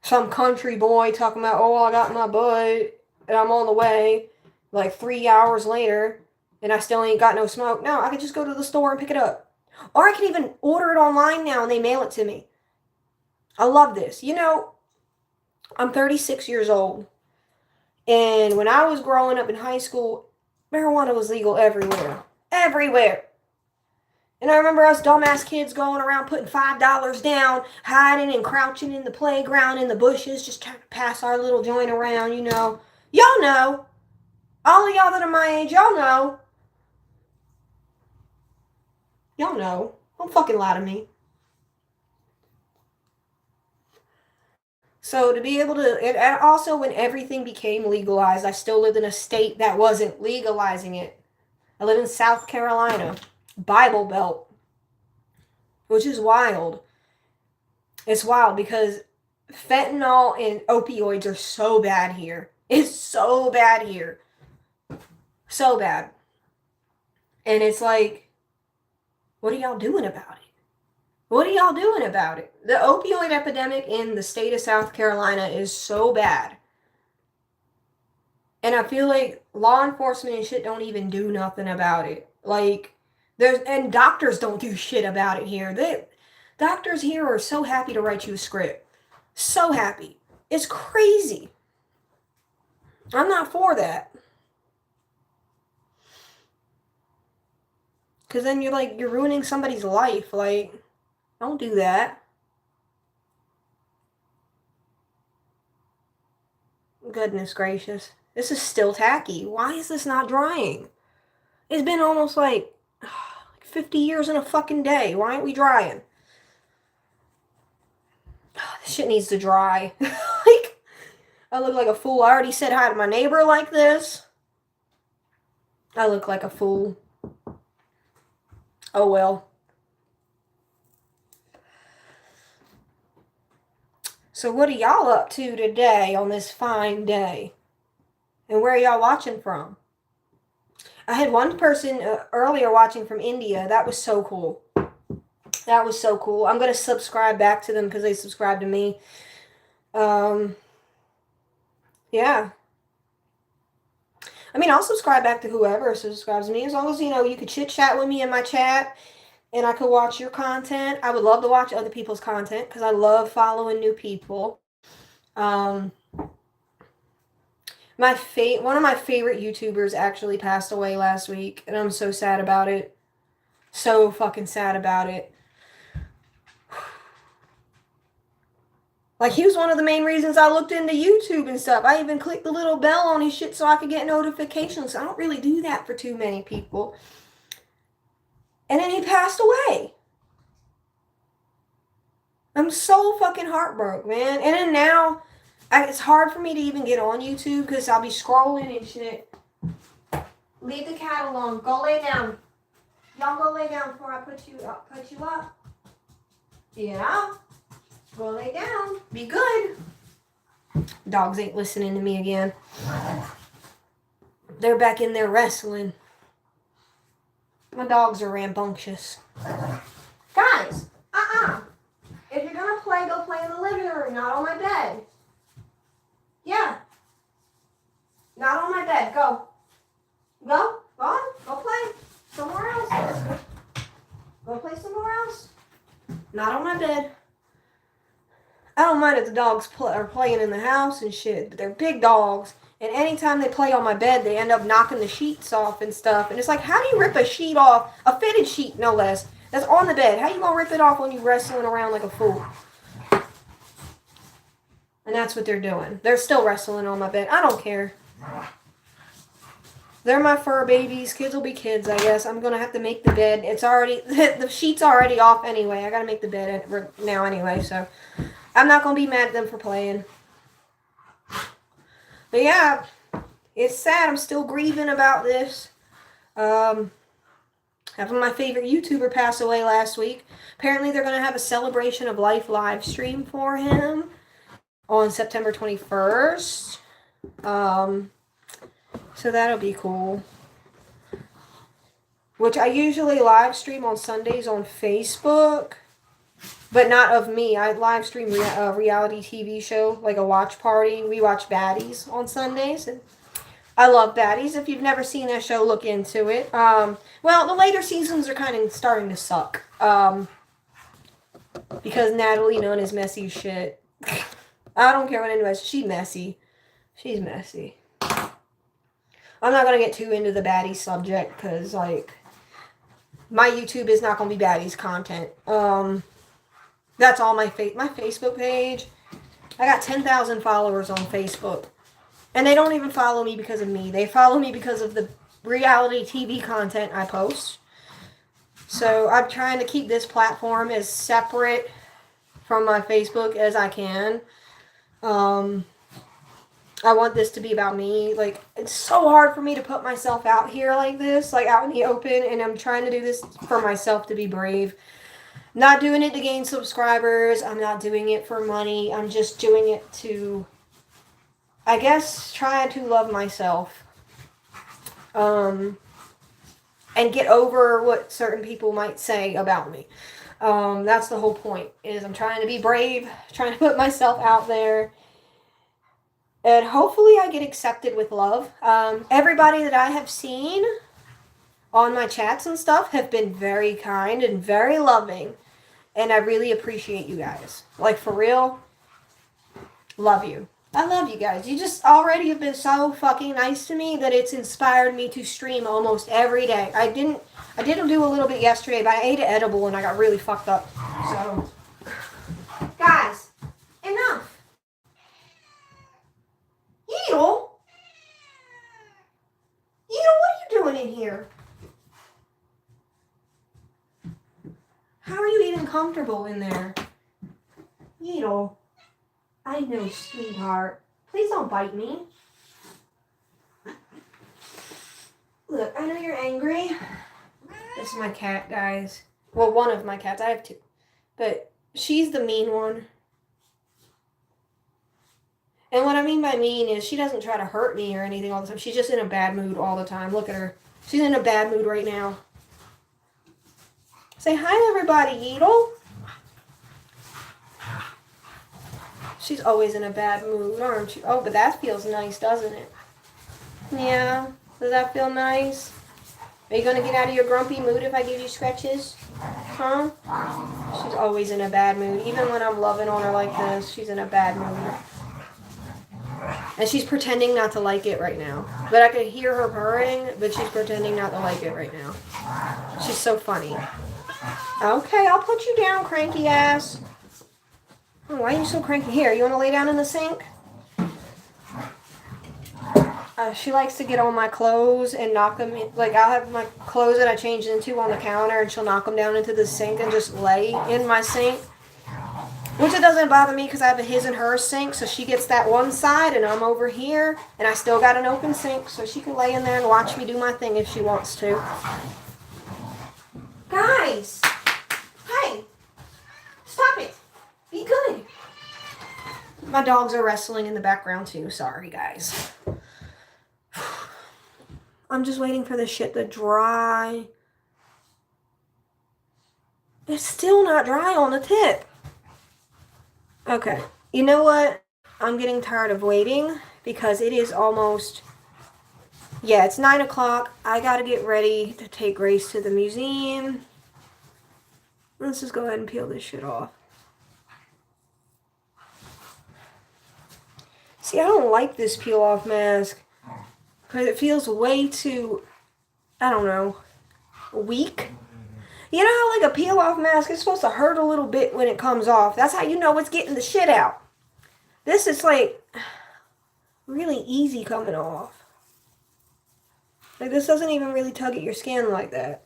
Speaker 1: Some country boy talking about, oh, I got my bud and I'm on the way, like 3 hours later, and I still ain't got no smoke. No, I could just go to the store and pick it up. Or I can even order it online now and they mail it to me. I love this. I'm 36 years old. And when I was growing up in high school, marijuana was legal everywhere. Everywhere. And I remember us dumbass kids going around putting $5 down, hiding and crouching in the playground in the bushes, just trying to pass our little joint around, Y'all know. All of y'all that are my age, y'all know. Y'all know. Don't fucking lie to me. So to be able to, and also when everything became legalized, I still lived in a state that wasn't legalizing it. I live in South Carolina, Bible Belt, which is wild. It's wild because fentanyl and opioids are so bad here. It's so bad here. So bad. And it's like, what are y'all doing about it? What are y'all doing about it? The opioid epidemic in the state of South Carolina is so bad. And I feel like law enforcement and shit don't even do nothing about it. Like, and doctors don't do shit about it here. Doctors here are so happy to write you a script. So happy. It's crazy. I'm not for that. Because then you're ruining somebody's life. Like, don't do that. Goodness gracious. This is still tacky. Why is this not drying? It's been almost like 50 years in a fucking day. Why aren't we drying? This shit needs to dry. Like, I look like a fool. I already said hi to my neighbor like this. I look like a fool. Oh well. So what are y'all up to today on this fine day? And where are y'all watching from? I had one person earlier watching from India. That was so cool. That was so cool. I'm going to subscribe back to them because they subscribed to me. Yeah. I mean, I'll subscribe back to whoever subscribes to me. As long as, you could chit-chat with me in my chat and I could watch your content. I would love to watch other people's content because I love following new people. Um, one of my favorite YouTubers actually passed away last week, and I'm so sad about it. So fucking sad about it. Like, he was one of the main reasons I looked into YouTube and stuff. I even clicked the little bell on his shit so I could get notifications. I don't really do that for too many people. And then he passed away. I'm so fucking heartbroken, man. And then now, it's hard for me to even get on YouTube because I'll be scrolling and shit. Leave the cat alone. Go lay down. Y'all go lay down before I put you up. Yeah. Go lay down. Be good. Dogs ain't listening to me again. They're back in there wrestling. My dogs are rambunctious. Guys, if you're gonna play, go play in the living room, not on my bed. Yeah. Not on my bed. Go. Go on. Go play somewhere else. Go play somewhere else. Not on my bed. I don't mind if the dogs are playing in the house and shit, but they're big dogs. And anytime they play on my bed, they end up knocking the sheets off and stuff. And it's like, how do you rip a sheet off? A fitted sheet, no less. That's on the bed. How you gonna rip it off when you're wrestling around like a fool? And that's what they're doing. They're still wrestling on my bed. I don't care. They're my fur babies. Kids will be kids, I guess. I'm gonna have to make the bed. It's already, the sheet's already off anyway. I gotta make the bed now anyway, so I'm not gonna be mad at them for playing. But yeah, it's sad. I'm still grieving about this. Having my favorite YouTuber pass away last week. Apparently they're going to have a celebration of life live stream for him on September 21st. So that'll be cool. Which I usually live stream on Sundays on Facebook. But not of me. I live stream a reality TV show, like a watch party. We watch Baddies on Sundays. And I love Baddies. If you've never seen that show, look into it. Well, the later seasons are kind of starting to suck. Because Natalie Nunn is messy as shit. I don't care what anyone says. She's messy. She's messy. I'm not going to get too into the Baddies subject because, like, my YouTube is not going to be Baddies content. That's all my Facebook page. I got 10,000 followers on Facebook. And they don't even follow me because of me. They follow me because of the reality TV content I post. So I'm trying to keep this platform as separate from my Facebook as I can. I want this to be about me. Like, it's so hard for me to put myself out here like this, like out in the open. And I'm trying to do this for myself to be brave. Not doing it to gain subscribers. I'm not doing it for money. I'm just doing it to, I guess, try to love myself. And get over what certain people might say about me. That's the whole point, is I'm trying to be brave, trying to put myself out there. And hopefully I get accepted with love. Everybody that I have seen on my chats and stuff have been very kind and very loving. And I really appreciate you guys. Like, for real, love you. I love you guys. You just already have been so fucking nice to me that it's inspired me to stream almost every day. I didn't do a little bit yesterday, but I ate an edible and I got really fucked up. So, guys, enough. Edel? Edel, what are you doing in here? How are you even comfortable in there? Edel. I know, sweetheart. Please don't bite me. Look, I know you're angry. This is my cat, guys. Well, one of my cats. I have two. But she's the mean one. And what I mean by mean is she doesn't try to hurt me or anything all the time. She's just in a bad mood all the time. Look at her. She's in a bad mood right now. Say hi, everybody, Edel. She's always in a bad mood, aren't you? Oh, but that feels nice, doesn't it? Yeah. Does that feel nice? Are you going to get out of your grumpy mood if I give you scratches? Huh? She's always in a bad mood. Even when I'm loving on her like this, she's in a bad mood. And she's pretending not to like it right now. But I can hear her purring, but she's pretending not to like it right now. She's so funny. Okay, I'll put you down, cranky ass. Oh, why are you so cranky? Here, you want to lay down in the sink? She likes to get on my clothes and knock them in. Like, I'll have my clothes that I changed into on the counter, and she'll knock them down into the sink and just lay in my sink. Which it doesn't bother me because I have a his and her sink, so she gets that one side and I'm over here, and I still got an open sink, so she can lay in there and watch me do my thing if she wants to. Guys! Hey! Stop it! Be good! My dogs are wrestling in the background too, sorry guys. I'm just waiting for this shit to dry. It's still not dry on the tip. Okay, you know what? I'm getting tired of waiting because it is almost, yeah, it's 9 o'clock. I gotta get ready to take Grace to the museum. Let's just go ahead and peel this shit off. See, I don't like this peel off mask because it feels way too, I don't know, weak. You know how like a peel off mask is supposed to hurt a little bit when it comes off? That's how you know it's getting the shit out. This is like really easy coming off. Like this doesn't even really tug at your skin like that.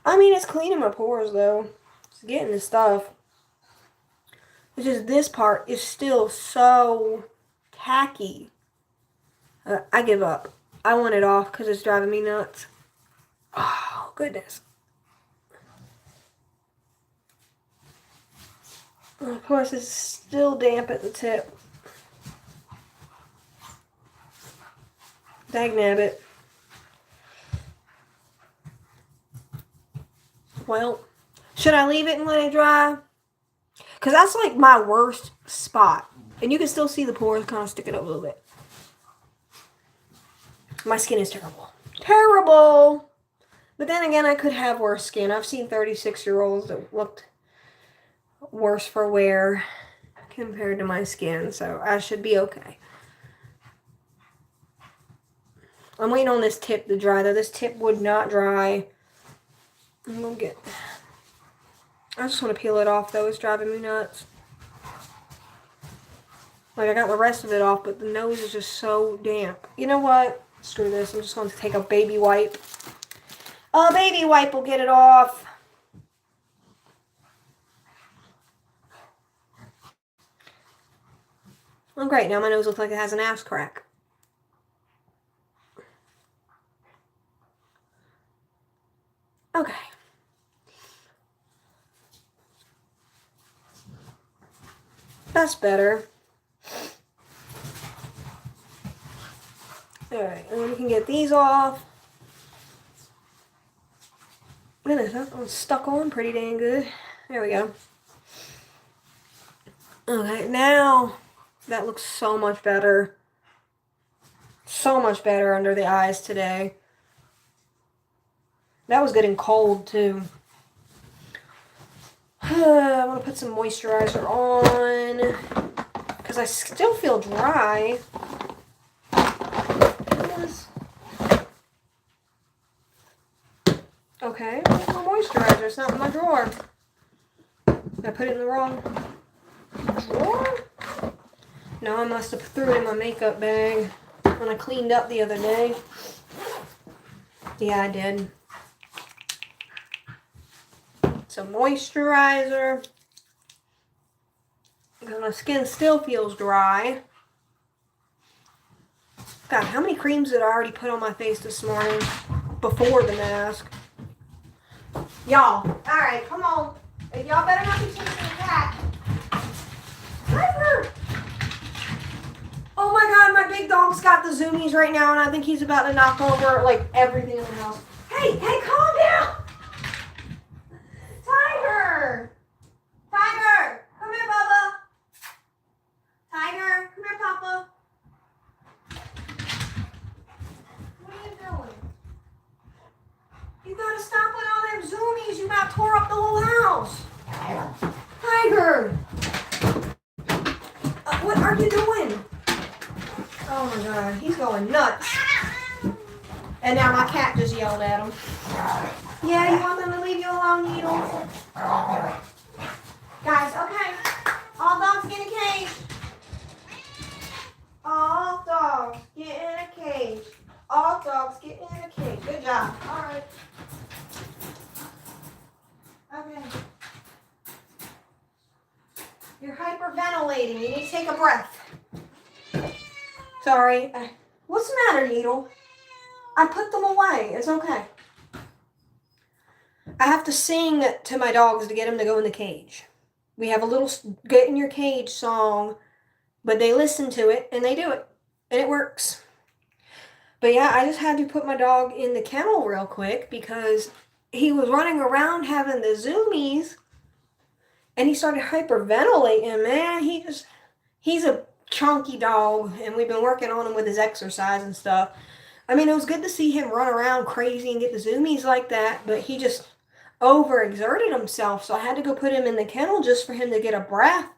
Speaker 1: I mean, it's cleaning my pores though. It's getting the stuff. It's just this part is still so tacky. I give up. I want it off because it's driving me nuts. Oh, goodness. Of course, it's still damp at the tip. Dagnabbit. Well, should I leave it and let it dry? Because that's like my worst spot. And you can still see the pores kind of sticking up a little bit. My skin is terrible. Terrible! But then again, I could have worse skin. I've seen 36-year-olds that looked worse for wear compared to my skin, so I should be okay. I'm waiting on this tip to dry, though. This tip would not dry. I'm gonna get... I just want to peel it off, though. It's driving me nuts. Like, I got the rest of it off, but the nose is just so damp. You know what? Screw this. I'm just going to take a baby wipe. A baby wipe will get it off. Oh, great. Now my nose looks like it has an ass crack. Okay. That's better. Alright, and then we can get these off. Goodness, that one's stuck on pretty dang good. There we go. Okay, now that looks so much better. So much better under the eyes today. That was getting cold too. I'm going to put some moisturizer on because I still feel dry. Okay, where's my moisturizer? It's not in my drawer. Did I put it in the wrong drawer? No, I must have threw it in my makeup bag when I cleaned up the other day. Yeah, I did. Some moisturizer. Because my skin still feels dry. God, how many creams did I already put on my face this morning before the mask? Y'all, alright, come on. Y'all better not be chasing the cat. Piper! Oh my god, my big dog's got the zoomies right now, and I think he's about to knock over, like, everything in the house. Hey, calm down! Tiger! Tiger! Come here, Bubba! Tiger, come here, Papa. What are you doing? You gotta stop with all them zoomies. You about tore up the whole house. Tiger! What are you doing? Oh my god, he's going nuts. And now my cat just yelled at him. Yeah, you want them to leave you alone, Needle? Guys, okay. All dogs get in a cage. All dogs get in a cage. All dogs get in a cage. Good job. All right. Okay. You're hyperventilating. You need to take a breath. Sorry. What's the matter, Needle? I put them away. It's okay. I have to sing to my dogs to get them to go in the cage. We have a little get in your cage song, but they listen to it and they do it. And it works. But yeah, I just had to put my dog in the kennel real quick because he was running around having the zoomies and he started hyperventilating, man. He's a chunky dog and we've been working on him with his exercise and stuff. I mean, it was good to see him run around crazy and get the zoomies like that, but he just overexerted himself, so I had to go put him in the kennel just for him to get a breath.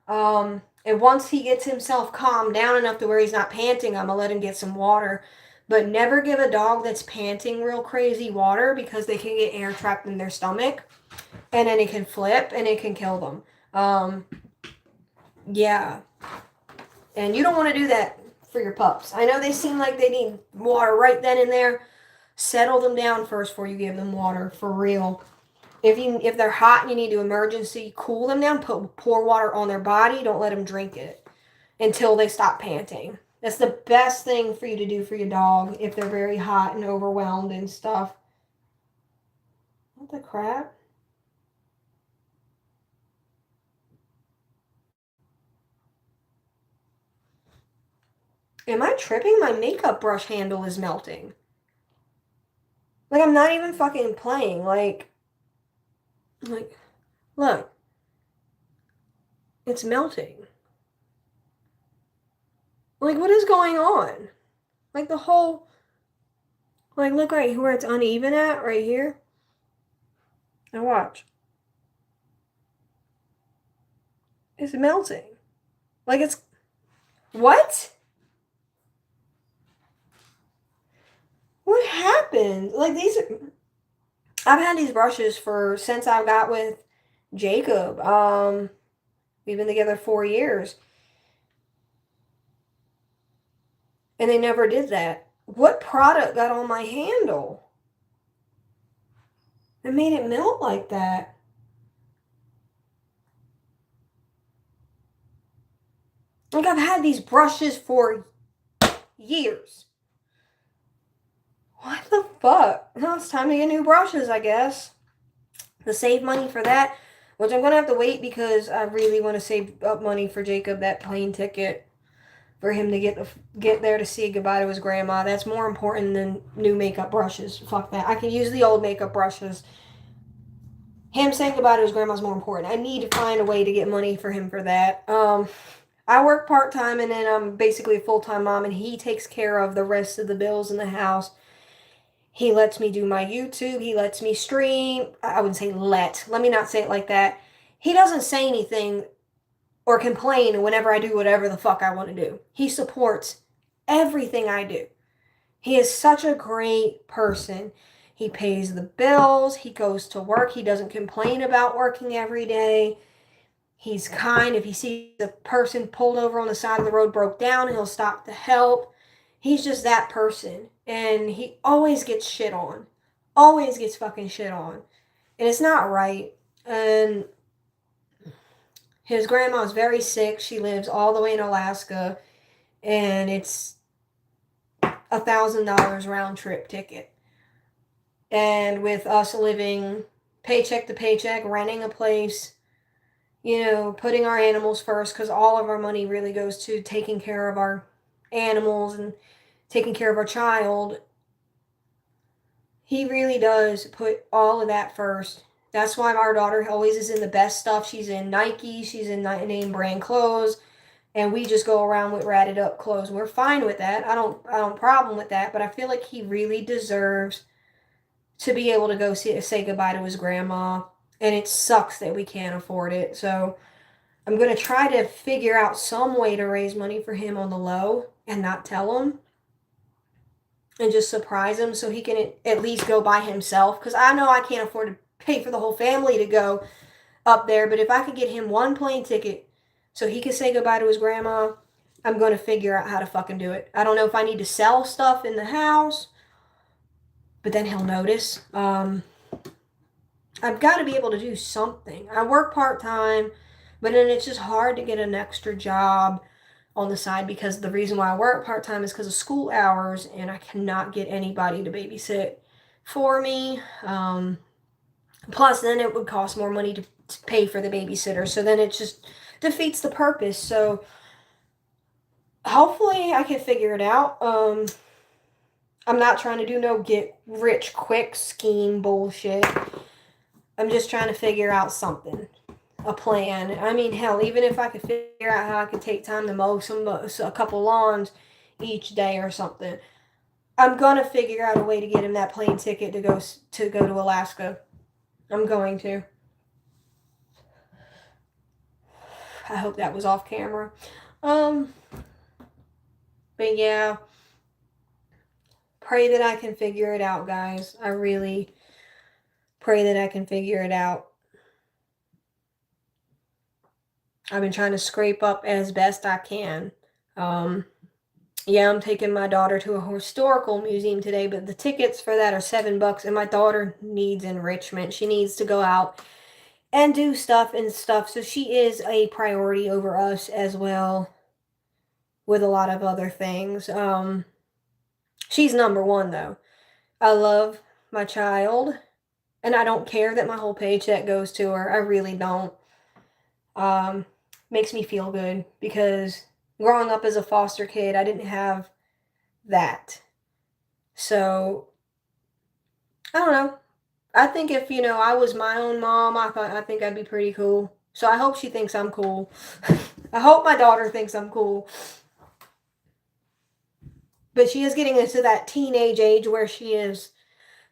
Speaker 1: And once he gets himself calmed down enough to where he's not panting, I'm going to let him get some water. But never give a dog that's panting real crazy water because they can get air trapped in their stomach. And then it can flip and it can kill them. Yeah. And you don't want to do that for your pups. I know they seem like they need water right then and there. Settle them down first before you give them water, for real. If they're hot and you need to emergency cool them down, pour water on their body. Don't let them drink it until they stop panting. That's the best thing for you to do for your dog if they're very hot and overwhelmed and stuff. What the crap? Am I tripping? My makeup brush handle is melting. Like, I'm not even fucking playing. Like, look. It's melting. Like, what is going on? Like, the whole... Like, look right where it's uneven at, right here. Now watch. It's melting. Like, it's... What? What happened? Like, these... I've had these brushes since I got with Jacob. We've been together 4 years. And they never did that. What product got on my handle? It made it melt like that. Like, I've had these brushes for years. What the fuck? Well, it's time to get new brushes, I guess. To save money for that, which I'm going to have to wait because I really want to save up money for Jacob, that plane ticket, for him to get there to say goodbye to his grandma. That's more important than new makeup brushes. Fuck that. I can use the old makeup brushes. Him saying goodbye to his grandma's more important. I need to find a way to get money for him for that. I work part-time and then I'm basically a full-time mom and he takes care of the rest of the bills in the house. He lets me do my YouTube. He lets me stream. I wouldn't say let me not say it like that. He doesn't say anything or complain whenever I do whatever the fuck I want to do. He supports everything I do. He is such a great person. He pays the bills. He goes to work. He doesn't complain about working every day. He's kind. If he sees a person pulled over on the side of the road broke down, he'll stop to help. He's just that person. And he always gets shit on. Always gets fucking shit on. And it's not right. And his grandma's very sick. She lives all the way in Alaska. And it's $1,000 round trip ticket. And with us living paycheck to paycheck, renting a place, you know, putting our animals first, because all of our money really goes to taking care of our animals and taking care of our child. He really does put all of that first. That's why our daughter always is in the best stuff. She's in Nike. She's in name brand clothes. And we just go around with ratted up clothes. We're fine with that. I don't problem with that. But I feel like he really deserves to be able to go say goodbye to his grandma. And it sucks that we can't afford it. So I'm going to try to figure out some way to raise money for him on the low and not tell him. And just surprise him so he can at least go by himself. Because I know I can't afford to pay for the whole family to go up there. But if I could get him one plane ticket so he can say goodbye to his grandma, I'm going to figure out how to fucking do it. I don't know if I need to sell stuff in the house, but then he'll notice. I've got to be able to do something. I work part-time, but then it's just hard to get an extra job on the side because the reason why I work part-time is because of school hours, and I cannot get anybody to babysit for me. Plus, then it would cost more money to pay for the babysitter, so then it just defeats the purpose. So hopefully I can figure it out. I'm not trying to do no get rich quick scheme bullshit. I'm just trying to figure out something. A plan. I mean, hell, even if I could figure out how I could take time to mow a couple lawns each day or something, I'm gonna figure out a way to get him that plane ticket to go to Alaska. I'm going to. I hope that was off camera. But yeah, pray that I can figure it out, guys. I really pray that I can figure it out. I've been trying to scrape up as best I can. Yeah, I'm taking my daughter to a historical museum today, but the tickets for that are $7, and my daughter needs enrichment. She needs to go out and do stuff, so she is a priority over us as well with a lot of other things. She's number one, though. I love my child, and I don't care that my whole paycheck goes to her. I really don't. Makes me feel good because growing up as a foster kid, I didn't have that. So, I don't know. I think if, I was my own mom, I think I'd be pretty cool. So I hope she thinks I'm cool. I hope my daughter thinks I'm cool. But she is getting into that teenage age where she is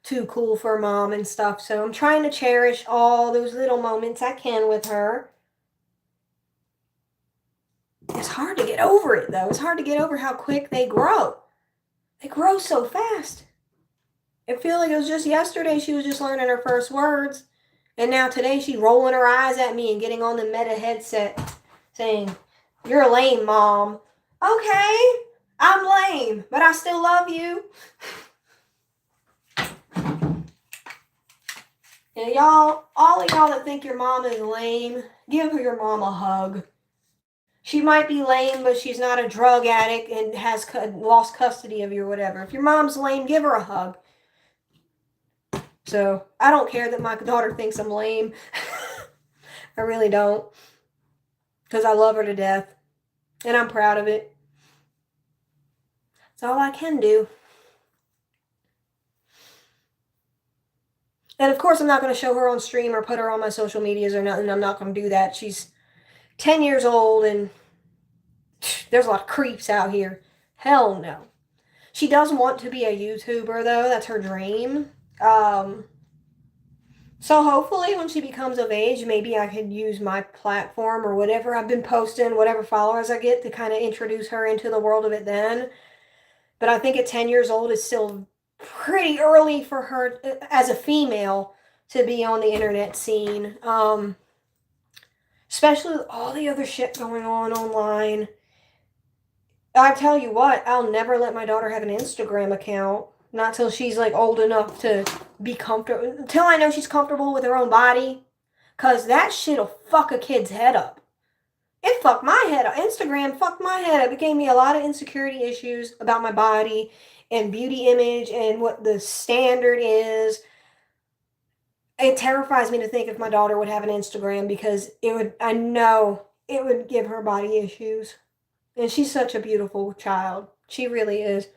Speaker 1: too cool for mom and stuff. So I'm trying to cherish all those little moments I can with her. It's hard to get over it, though. It's hard to get over how quick they grow. They grow so fast. I feel like it was just yesterday she was just learning her first words. And now today she's rolling her eyes at me and getting on the Meta headset saying, "You're lame, Mom." Okay, I'm lame, but I still love you. And y'all, all of y'all that think your mom is lame, give your mom a hug. She might be lame, but she's not a drug addict and has lost custody of you or whatever. If your mom's lame, give her a hug. So, I don't care that my daughter thinks I'm lame. I really don't. Because I love her to death. And I'm proud of it. It's all I can do. And of course, I'm not going to show her on stream or put her on my social medias or nothing. I'm not going to do that. She's 10 years old and there's a lot of creeps out here. Hell no. She does want to be a YouTuber, though. That's her dream. So hopefully when she becomes of age, maybe I could use my platform or whatever I've been posting, whatever followers I get to kind of introduce her into the world of it then. But I think at 10 years old, it's still pretty early for her as a female to be on the internet scene. Especially with all the other shit going on online. I tell you what, I'll never let my daughter have an Instagram account. Not till she's like old enough to be comfortable. Until I know she's comfortable with her own body. Because that shit'll fuck a kid's head up. It fucked my head up. Instagram fucked my head up. It gave me a lot of insecurity issues about my body and beauty image and what the standard is. It terrifies me to think if my daughter would have an Instagram because I know it would give her body issues. And she's such a beautiful child. She really is.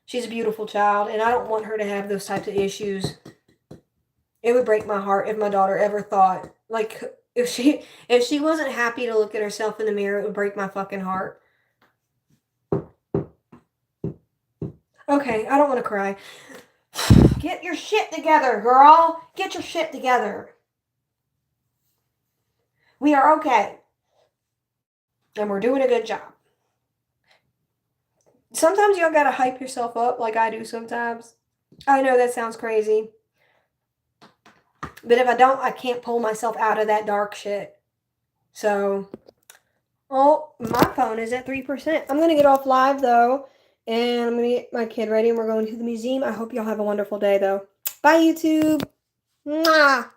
Speaker 1: She's a beautiful child, and I don't want her to have those types of issues. It would break my heart if my daughter ever thought, like, if she wasn't happy to look at herself in the mirror, it would break my fucking heart. Okay, I don't want to cry. Get your shit together, girl. Get your shit together. We are okay. And we're doing a good job. Sometimes y'all gotta hype yourself up like I do sometimes. I know that sounds crazy. But if I don't, I can't pull myself out of that dark shit. So, oh, my phone is at 3%. I'm going to get off live, though. And I'm going to get my kid ready, and we're going to the museum. I hope y'all have a wonderful day, though. Bye, YouTube. Mwah!